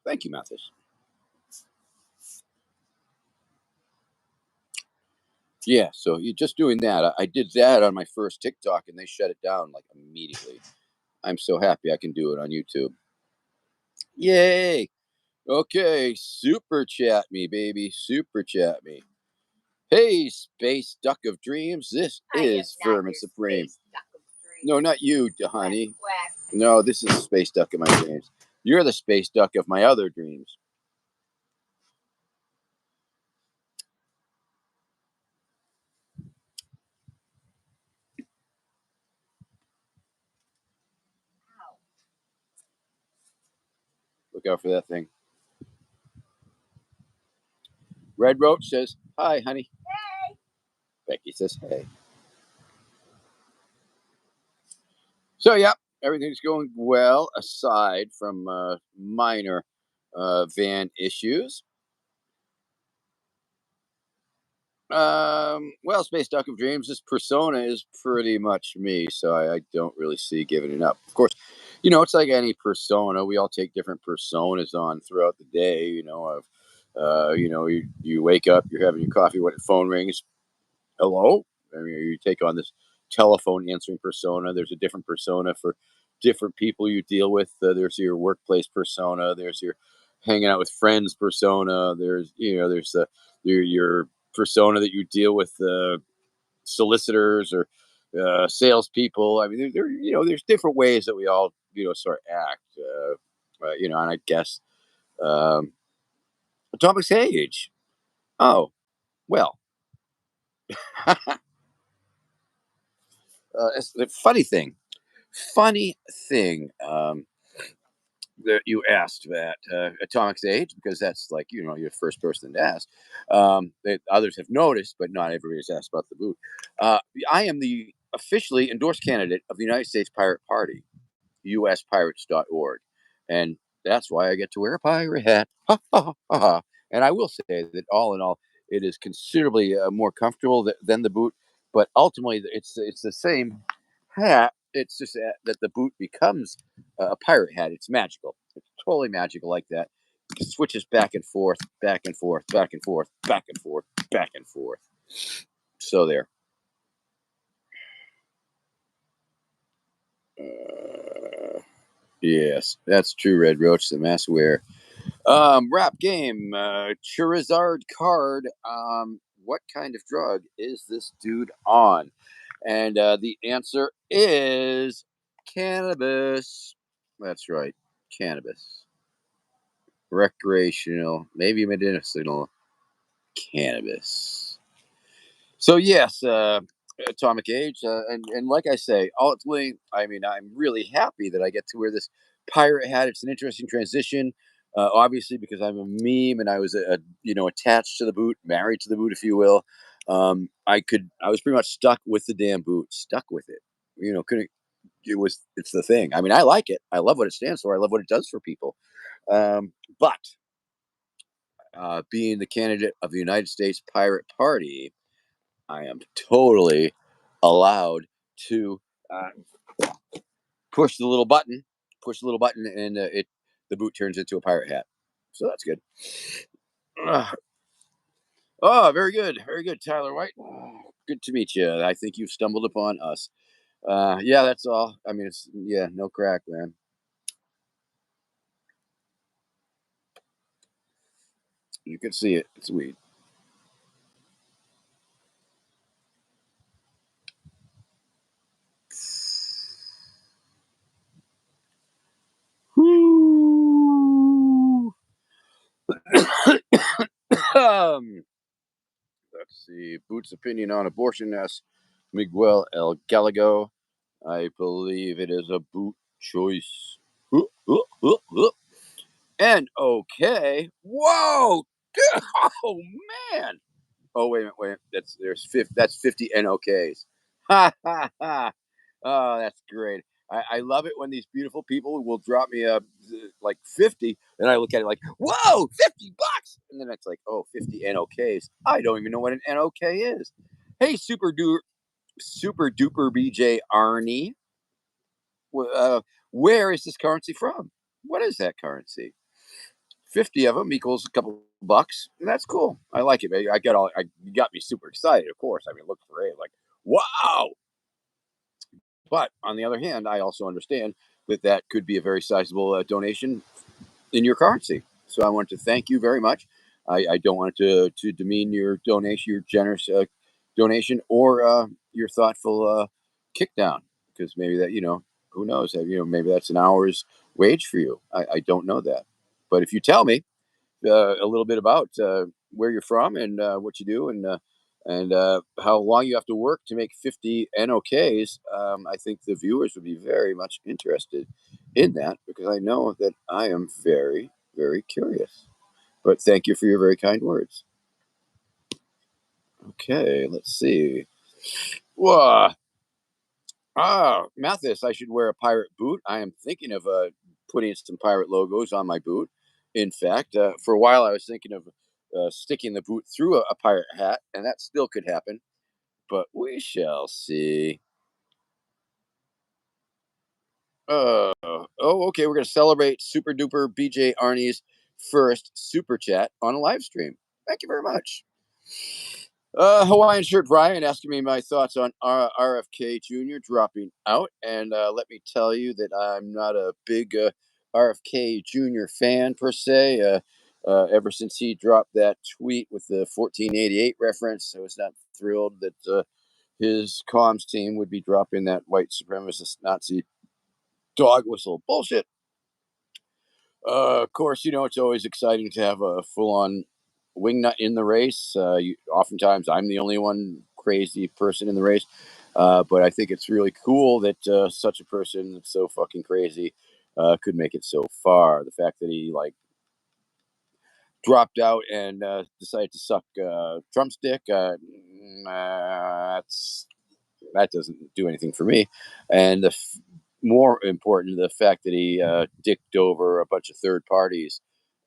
Thank you, Mathis. Yeah, so you're just doing that. I did that on my first TikTok, and they shut it down like immediately. I'm so happy I can do it on YouTube. Yay! Okay, super chat me, baby. Super chat me. Hey, Space Duck of Dreams. This is Vermin Supreme. No, not you, honey. No, this is the Space Duck of my dreams. You're the Space Duck of my other dreams. Look out for that thing. Red Roach says, hi, honey. Becky says, hey. So, yeah, everything's going well aside from minor van issues. Well, Space Duck of Dreams, this persona is pretty much me, so I don't really see giving it up. Of course, it's like any persona. We all take different personas on throughout the day. You wake up, you're having your coffee when the phone rings. Hello? I mean, you take on this telephone answering persona. There's a different persona for different people you deal with. There's your workplace persona. There's your hanging out with friends persona. There's your persona that you deal with solicitors or salespeople. I mean, there's different ways that we all sort of act. And I guess um, Atomic's age. Oh, well, it's the funny thing that you asked that Atomic's age, because that's like, you're the first person to ask. Others have noticed, but not everybody's asked about the boot. Uh, I am the officially endorsed candidate of the United States Pirate Party. uspirates.org. And that's why I get to wear a pirate hat. Ha, ha, ha, ha, ha. And I will say that all in all, it is considerably more comfortable than the boot. But ultimately, it's the same hat. It's just that the boot becomes a pirate hat. It's magical. It's totally magical like that. It switches back and forth, back and forth, back and forth, back and forth, back and forth. So there. Yes, that's true, Red Roach, the mass wear. Rap game. Charizard card. What kind of drug is this dude on? And the answer is cannabis. That's right, cannabis. Recreational, maybe medicinal cannabis. So yes, atomic age, and like I say, ultimately, I mean, I'm really happy that I get to wear this pirate hat. It's an interesting transition, obviously, because I'm a meme and I was attached to the boot, married to the boot, if you will. I was pretty much stuck with the damn boot, stuck with it. Couldn't. It's the thing. I mean, I like it. I love what it stands for. I love what it does for people. But being the candidate of the United States Pirate Party, I am totally allowed to uh, push the little button, and the boot turns into a pirate hat. So that's good. Uh, oh, very good, Tyler White. Good to meet you. I think you've stumbled upon us. Yeah, that's all. I mean, it's yeah, no crack, man. You can see it. It's weed. Whoo! um, let's see. Boots' opinion on abortion asks Miguel El Gallego. I believe it is a boot choice. And okay. Whoa! Oh man! Oh wait a minute, wait. That's 50 NOKs. Ha ha ha! Oh, that's great. I love it when these beautiful people will drop me a like 50, and I look at it like, whoa, $50, and then it's like, oh, 50 NOKs. I don't even know what an NOK is. Hey, super duper BJ Arnie, where is this currency from? What is that currency? 50 of them equals a couple bucks. And that's cool. I like it, man. You got me super excited, of course. I mean, it looks great. Like, wow. But on the other hand, I also understand that that could be a very sizable donation in your currency. So I want to thank you very much. I don't want to demean your donation, your generous donation, or your thoughtful kick down, because maybe that, who knows, maybe that's an hour's wage for you. I don't know that. But if you tell me, a little bit about where you're from and what you do, and how long you have to work to make 50 NOKs. I think the viewers would be very much interested in that, because I know that I am very, very curious. But thank you for your very kind words. Okay, let's see. Whoa. Mathis, I should wear a pirate boot. I am thinking of putting some pirate logos on my boot. In fact, for a while I was thinking of sticking the boot through a pirate hat, and that still could happen. But we shall see. Okay. We're going to celebrate Super Duper BJ Arnie's first super chat on a live stream. Thank you very much. Hawaiian shirt Brian asking me my thoughts on RFK Jr. dropping out, and let me tell you that I'm not a big RFK Jr. fan per se. Ever since he dropped that tweet with the 1488 reference, I was not thrilled that his comms team would be dropping that white supremacist Nazi dog whistle bullshit. Of course, it's always exciting to have a full-on wingnut in the race. Oftentimes, I'm the only one crazy person in the race, but I think it's really cool that such a person that's so fucking crazy could make it so far. The fact that he like dropped out and decided to suck Trump's dick, that doesn't do anything for me. And more important, the fact that he dicked over a bunch of third parties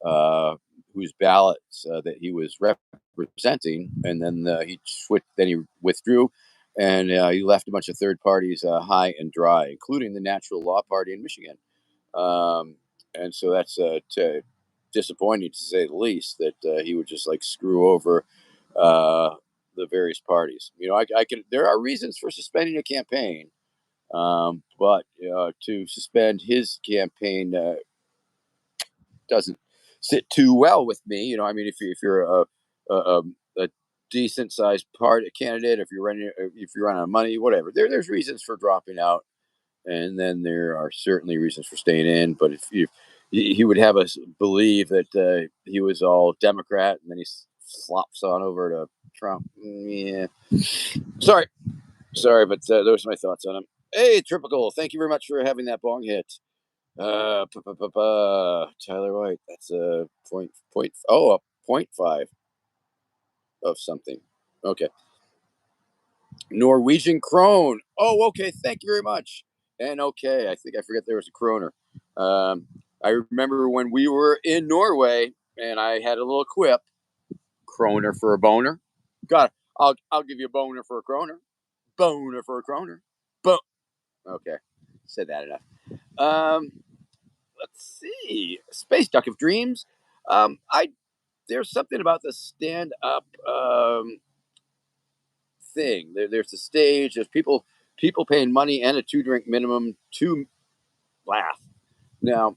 uh, whose ballots that he was representing, and then he switched. Then he withdrew, and he left a bunch of third parties high and dry, including the Natural Law Party in Michigan. Um, and so that's disappointing to say the least that he would just like screw over uh, the various parties. I can. There are reasons for suspending a campaign, but to suspend his campaign doesn't sit too well with me. I mean, if you're a decent sized party candidate, if you're running out of money, whatever, there's reasons for dropping out, and then there are certainly reasons for staying in. But if you he would have us believe that he was all Democrat, and then he flops on over to Trump. Yeah, sorry, sorry, but those are my thoughts on him. Hey, Tripical, thank you very much for having that bong hit. Tyler White. That's a a point five of something. Okay. Norwegian krone. Oh, okay. Thank you very much. And okay, I think I forget there was a kroner. Um, I remember when we were in Norway, and I had a little quip: kroner for a boner. Got it. I'll give you a boner for a kroner. Boner for a kroner. Bo. Okay, said that enough. Um, let's see. Space Duck of Dreams. I There's something about the stand up thing. There's a stage. There's people paying money and a 2 drink minimum to laugh. Now,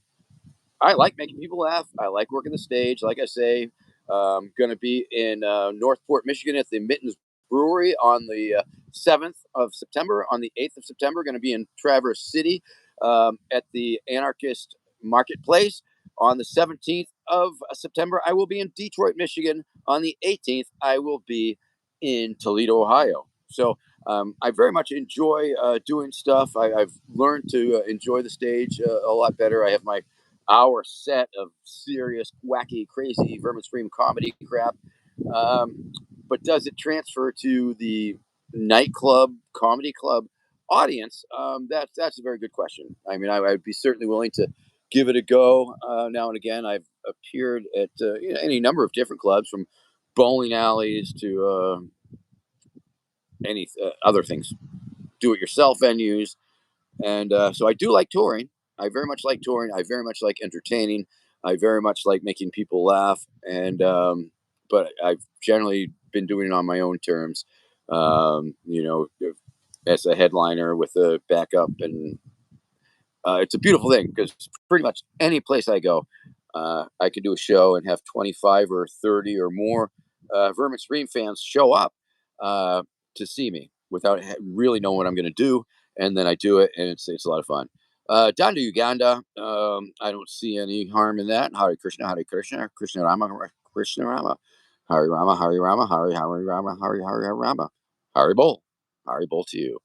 I like making people laugh. I like working the stage. Like I say, going to be in Northport, Michigan at the Mittens Brewery on the 7th of September. On the 8th of September, going to be in Traverse City at the Anarchist Marketplace. On the 17th of September, I will be in Detroit, Michigan. On the 18th, I will be in Toledo, Ohio. So I very much enjoy doing stuff. I've learned to enjoy the stage a lot better. I have my hour set of serious, wacky, crazy Vermin Scream comedy crap. But does it transfer to the nightclub, comedy club audience? That's a very good question. I mean, I'd be certainly willing to give it a go now and again. I've appeared at any number of different clubs, from bowling alleys to any other things, do-it-yourself venues, and so I do like touring. I very much like touring. I very much like entertaining. I very much like making people laugh. And but I've generally been doing it on my own terms. As a headliner with a backup, and it's a beautiful thing because pretty much any place I go, I can do a show and have 25 or 30 or more Vermin Scream fans show up to see me without really knowing what I'm going to do. And then I do it, and it's a lot of fun. Down to Uganda, I don't see any harm in that. Hare Krishna, Krishna Rama, Krishna Rama, Hari Rama, Hari Rama, Hari Rama, Hari Rama, Hari Bol, Hari Bol to you.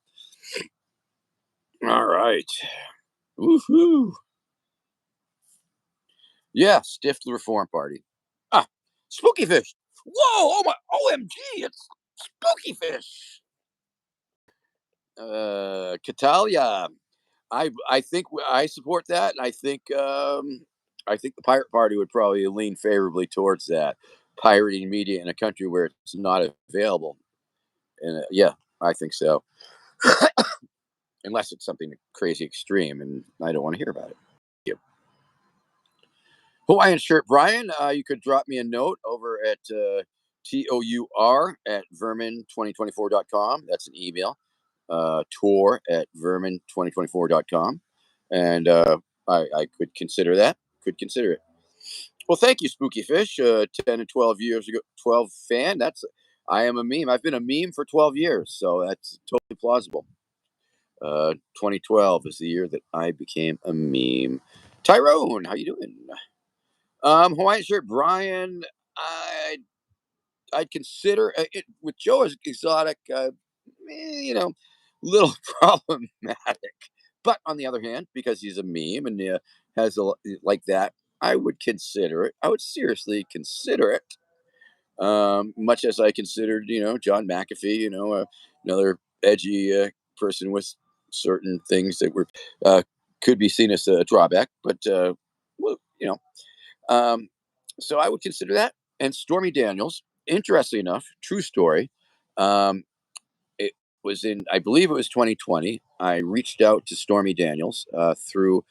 All right. Woohoo! Yeah, stiff the Reform Party. Ah, Spooky Fish. Whoa! Oh my! OMG! It's Spooky Fish. Catalia. I think I support that, and I think the Pirate Party would probably lean favorably towards that. Pirating media in a country where it's not available, and yeah, I think so. Unless it's something crazy extreme, and I don't want to hear about it. Thank you. Hawaiian shirt, Brian. You could drop me a note over at TOUR at vermin2024.com. That's an email. Tour at vermin2024.com. And I could consider that. Could consider it. Well, thank you, Spooky Fish. 10 and 12 years ago, 12 fan. I am a meme. I've been a meme for 12 years. So that's totally plausible. 2012 is the year that I became a meme. Tyrone, how you doing? Hawaiian shirt, Brian. I I'd consider it with Joe as exotic. Little problematic. But on the other hand, because he's a meme and has like that, I would consider it. I would seriously consider it. Much as I considered, John McAfee, another edgy person with certain things that were uh, could be seen as a drawback. But well, um, so I would consider that. And Stormy Daniels, interestingly enough, true story. Um, it was in, I believe it was 2020. I reached out to Stormy Daniels through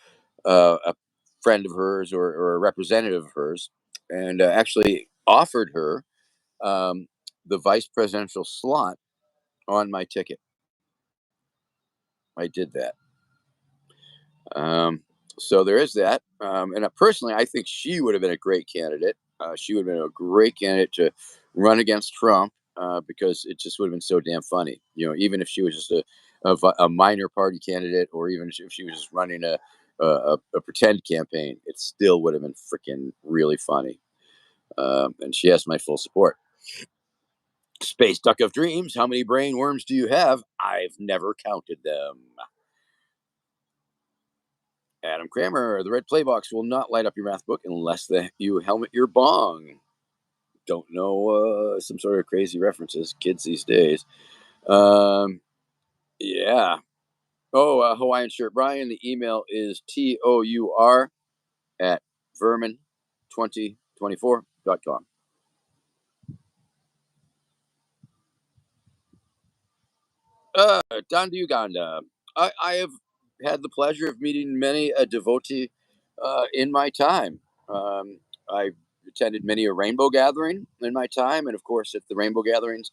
a friend of hers or a representative of hers, and actually offered her the vice presidential slot on my ticket. I did that. Um, so there is that. And personally, I think she would have been a great candidate. She would have been a great candidate to run against Trump because it just would have been so damn funny. Even if she was just a minor party candidate, or even if she was just running a pretend campaign, it still would have been freaking really funny. And she has my full support. Space Duck of Dreams, how many brain worms do you have? I've never counted them. Adam Kramer, the red play box will not light up your math book unless you helmet your bong. Don't know some sort of crazy references, kids these days. Um, yeah. Oh, Hawaiian shirt, Brian. The email is TOUR at vermin2024.com. Down to Uganda. I have had the pleasure of meeting many a devotee in my time. I attended many a rainbow gathering in my time, and of course, at the rainbow gatherings,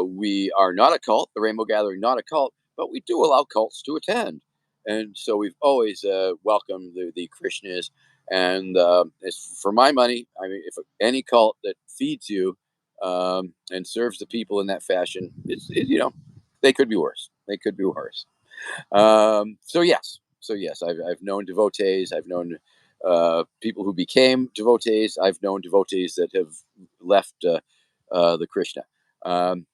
we are not a cult. The rainbow gathering, not a cult, but we do allow cults to attend, and so we've always welcomed the Krishnas. And for my money, I mean, if any cult that feeds you and serves the people in that fashion, they could be worse. They could be worse. So yes, I've known devotees. I've known people who became devotees. I've known devotees that have left the Krishna. Um,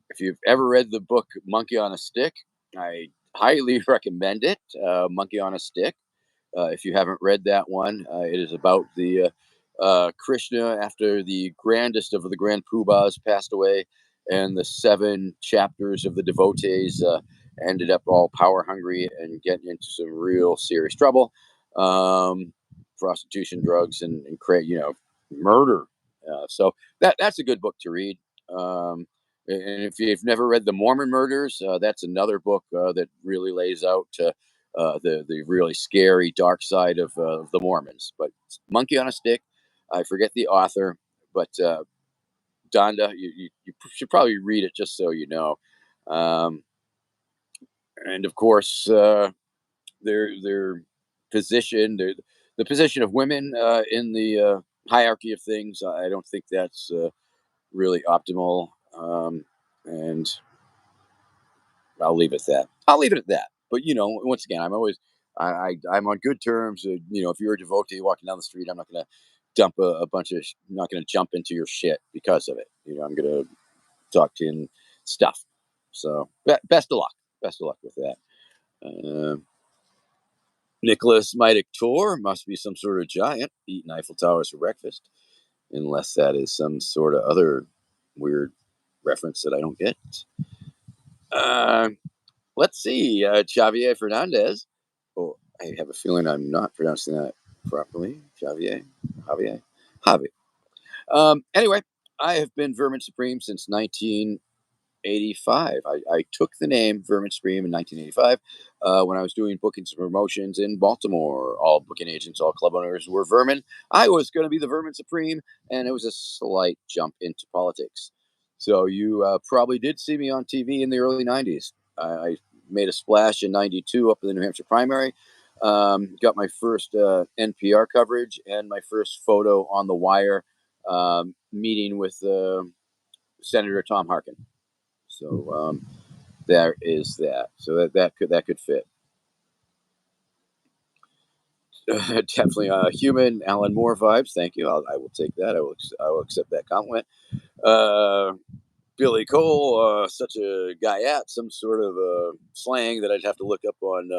if you've ever read the book Monkey on a Stick, I highly recommend it. Monkey on a Stick. If you haven't read that one, it is about the Krishna after the grandest of the grand poobahs passed away, and the 7 chapters of the devotees ended up all power hungry and getting into some real serious trouble, prostitution, drugs, and murder. So that's a good book to read. And if you've never read the Mormon Murders, that's another book that really lays out the really scary dark side of the Mormons. But Monkey on a Stick, I forget the author, but Donda, you should probably read it just so you know. Um, and of course, their position, the position of women in the hierarchy of things, I don't think that's really optimal. And I'll leave it at that. I'll leave it at that. But once again, I'm on good terms. If you're a devotee walking down the street, I'm not going to dump a bunch of. I'm not going to jump into your shit because of it. I'm going to talk to you and stuff. So best of luck. Best of luck with that. Uh, Nicholas Mitic Tor must be some sort of giant eating Eiffel Towers for breakfast, unless that is some sort of other weird reference that I don't get. Uh, let's see, Xavier Fernandez. Oh, I have a feeling I'm not pronouncing that properly. Javier, Javi. Anyway, I have been Vermin Supreme since 1985. I took the name Vermin Supreme in 1985 when I was doing bookings and promotions in Baltimore. All booking agents, all club owners were Vermin. I was going to be the Vermin Supreme, and it was a slight jump into politics. So you probably did see me on TV in the early 90s. I made a splash in 92 up in the New Hampshire primary. Got my first NPR coverage and my first photo on the wire meeting with Senator Tom Harkin. So there is that. So that could fit. Definitely human Alan Moore vibes. Thank you. I will take that. I will accept that compliment. Uh, Billy Cole, such a guy at some sort of slang that I'd have to look up on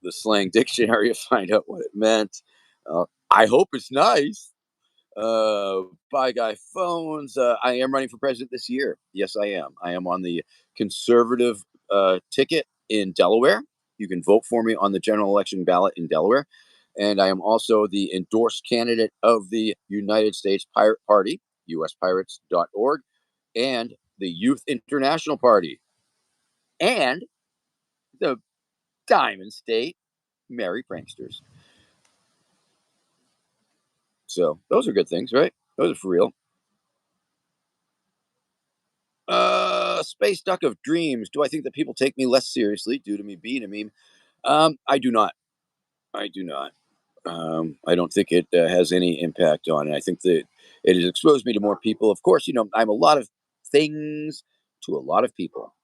the slang dictionary to find out what it meant. I hope it's nice. Buy guy phones. I am running for president this year. Yes, I am. I am on the conservative ticket in Delaware. You can vote for me on the general election ballot in Delaware. And I am also the endorsed candidate of the United States Pirate Party, uspirates.org, and the Youth International Party, and the Diamond State Merry Pranksters. So those are good things, right? Those are for real. Space Duck of Dreams. Do I think that people take me less seriously due to me being a meme? I do not. I do not. I don't think it has any impact on it. I think that it has exposed me to more people. Of course, I'm a lot of things to a lot of people,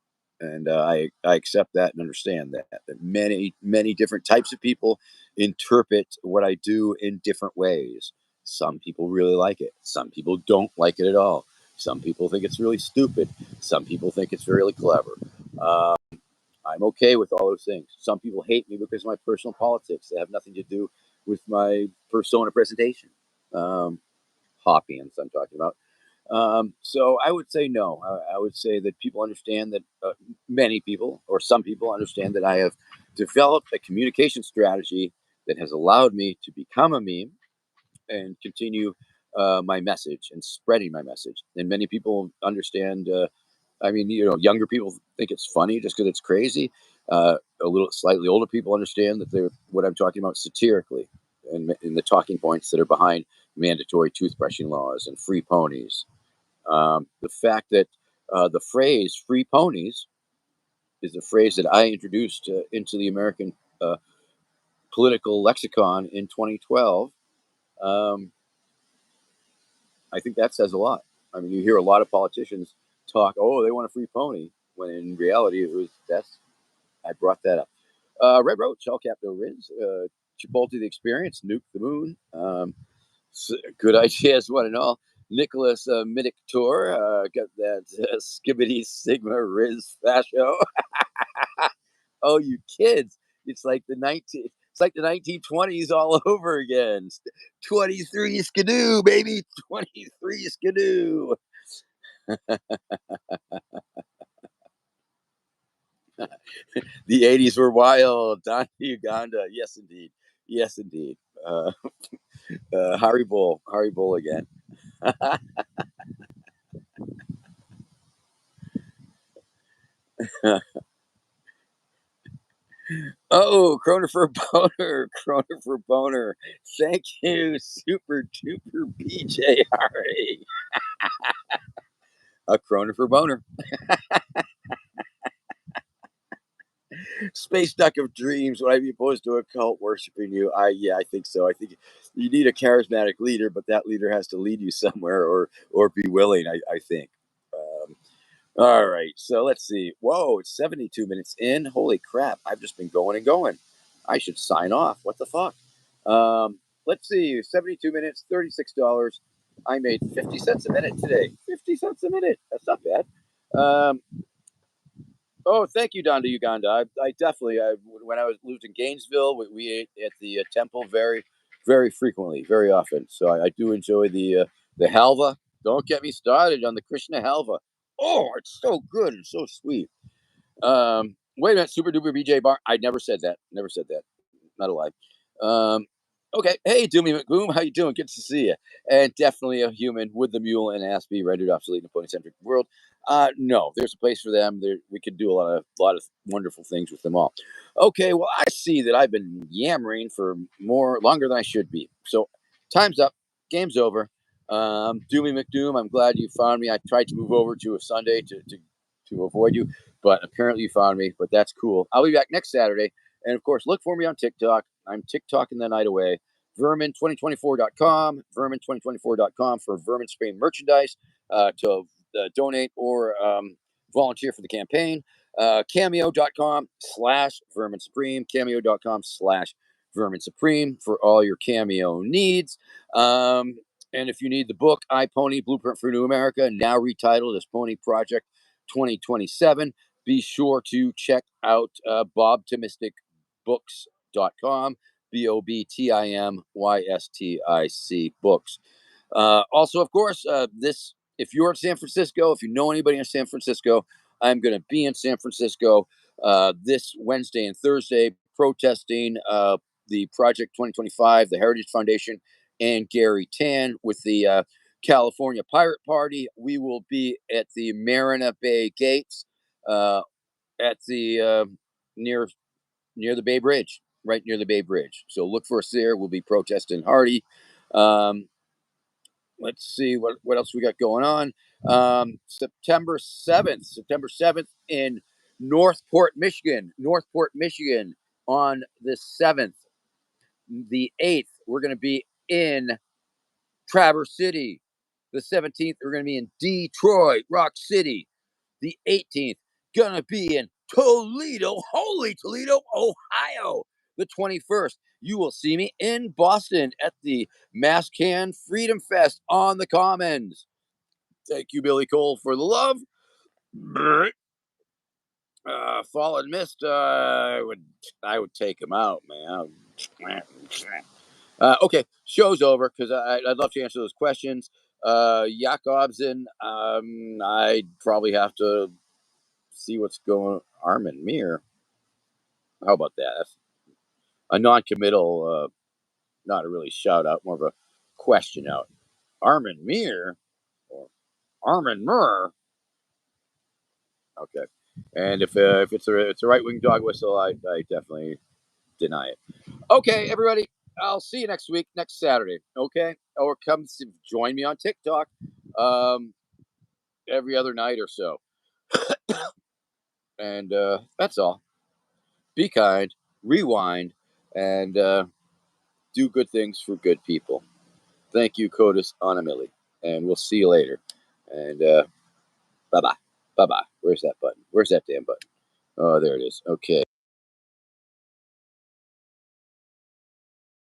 and I accept that and understand that many different types of people interpret what I do in different ways. Some people really like it. Some people don't like it at all. Some people think it's really stupid. Some people think it's really clever. Uh, I'm okay with all those things. Some people hate me because of my personal politics. They have nothing to do with my persona presentation. Um, Hoppians, I'm talking about. So I would say no. I would say that people understand that many people, or some people, understand that I have developed a communication strategy that has allowed me to become a meme and continue my message and spreading my message. And many people understand. I mean, younger people think it's funny just because it's crazy. A little slightly older people understand that they're what I'm talking about satirically, and in the talking points that are behind mandatory toothbrushing laws and free ponies. The fact that the phrase "free ponies" is a phrase that I introduced into the American uh, political lexicon in 2012. Um, I think that says a lot. I mean, you hear a lot of politicians talk, "Oh, they want a free pony," when in reality, it was that's I brought that up. Red Roach, all cap no Riz, Chipotle the Experience, Nuke the Moon, good ideas, one and all. Nicholas Middick Tour, got that Skibbity Sigma Riz Fascio. Oh, you kids! It's like the 1920s all over again. 23 skidoo, baby, 23 skidoo. The 80s were wild. Don Uganda, yes indeed, yes indeed. Harry Bull again. Oh, Kroner for Boner, Kroner for Boner. Thank you, Super Duper BJRA. A Kroner for Boner. Space Duck of Dreams. Would I be opposed to a cult worshiping you? Yeah, I think so. I think you need a charismatic leader, but that leader has to lead you somewhere or be willing. I think. Um, all right, so let's see. Whoa, it's 72 minutes in. Holy crap! I've just been going and going. I should sign off. What the fuck? Let's see. 72 minutes, $36. I made 50 cents a minute today. 50 cents a minute. That's not bad. Um, Oh, thank you, Don to Uganda. I definitely, when I was lived in Gainesville, we ate at the temple very frequently, very often. So I do enjoy the halva. Don't get me started on the Krishna halva. Oh, it's so good and so sweet. Wait a minute, Super Duper BJ Bar. I never said that. Never said that. Not a lie. Um, okay. Hey, Doomy McBoom, how you doing? Good to see you. And definitely a human with the mule and Aspie rendered obsolete in a pony-centric world. No, there's a place for them. We could do a lot of wonderful things with them all. Okay, well, I see that I've been yammering for longer than I should be. So time's up. Game's over. Doomy McDoom, I'm glad you found me. I tried to move over to a Sunday to avoid you, but apparently you found me. But that's cool. I'll be back next Saturday. And of course, look for me on TikTok. I'm TikToking the night away. Vermin2024.com, Vermin2024.com for Vermin Spray merchandise to donate or volunteer for the campaign. Cameo.com/Vermin Supreme, Cameo.com/ Vermin Supreme for all your cameo needs. Um, and if you need the book, I Pony Blueprint for New America, now retitled as Pony Project 2027, be sure to check out bobtimisticbooks.com, BOBTIMYSTIC books. Also, of course, this if you're in San Francisco, if you know anybody in San Francisco, I'm going to be in San Francisco this Wednesday and Thursday protesting the Project 2025, the Heritage Foundation, and Gary Tan with the California Pirate Party. We will be at the Marina Bay Gates at the near the Bay Bridge, right near the Bay Bridge. So look for us there. We'll be protesting hardy. Um, let's see what else we got going on. September 7th in Northport, Michigan on the 7th. The 8th, we're going to be in Traverse City. The 17th, we're going to be in Detroit, Rock City. The 18th, gonna be in Toledo, holy Toledo, Ohio. The 21st, you will see me in Boston at the Mass Can Freedom Fest on the Commons. Thank you, Billy Cole, for the love. Fallen Mist, I would take him out, man. Okay, show's over because I'd love to answer those questions. Jakobsen, I'd probably have to see what's going on. Armin Mir. How about that? That's a non-committal, not a really shout out, more of a question out. Armin Mir or Armin Murr. Okay. And if it's a right wing dog whistle, I definitely deny it. Okay, everybody. I'll see you next week, next Saturday. Okay, or join me on TikTok every other night or so. And that's all. Be kind, rewind, and do good things for good people. Thank you, Codus Anamili. And we'll see you later. And bye bye. Bye bye. Where's that button? Where's that damn button? Oh, there it is. Okay.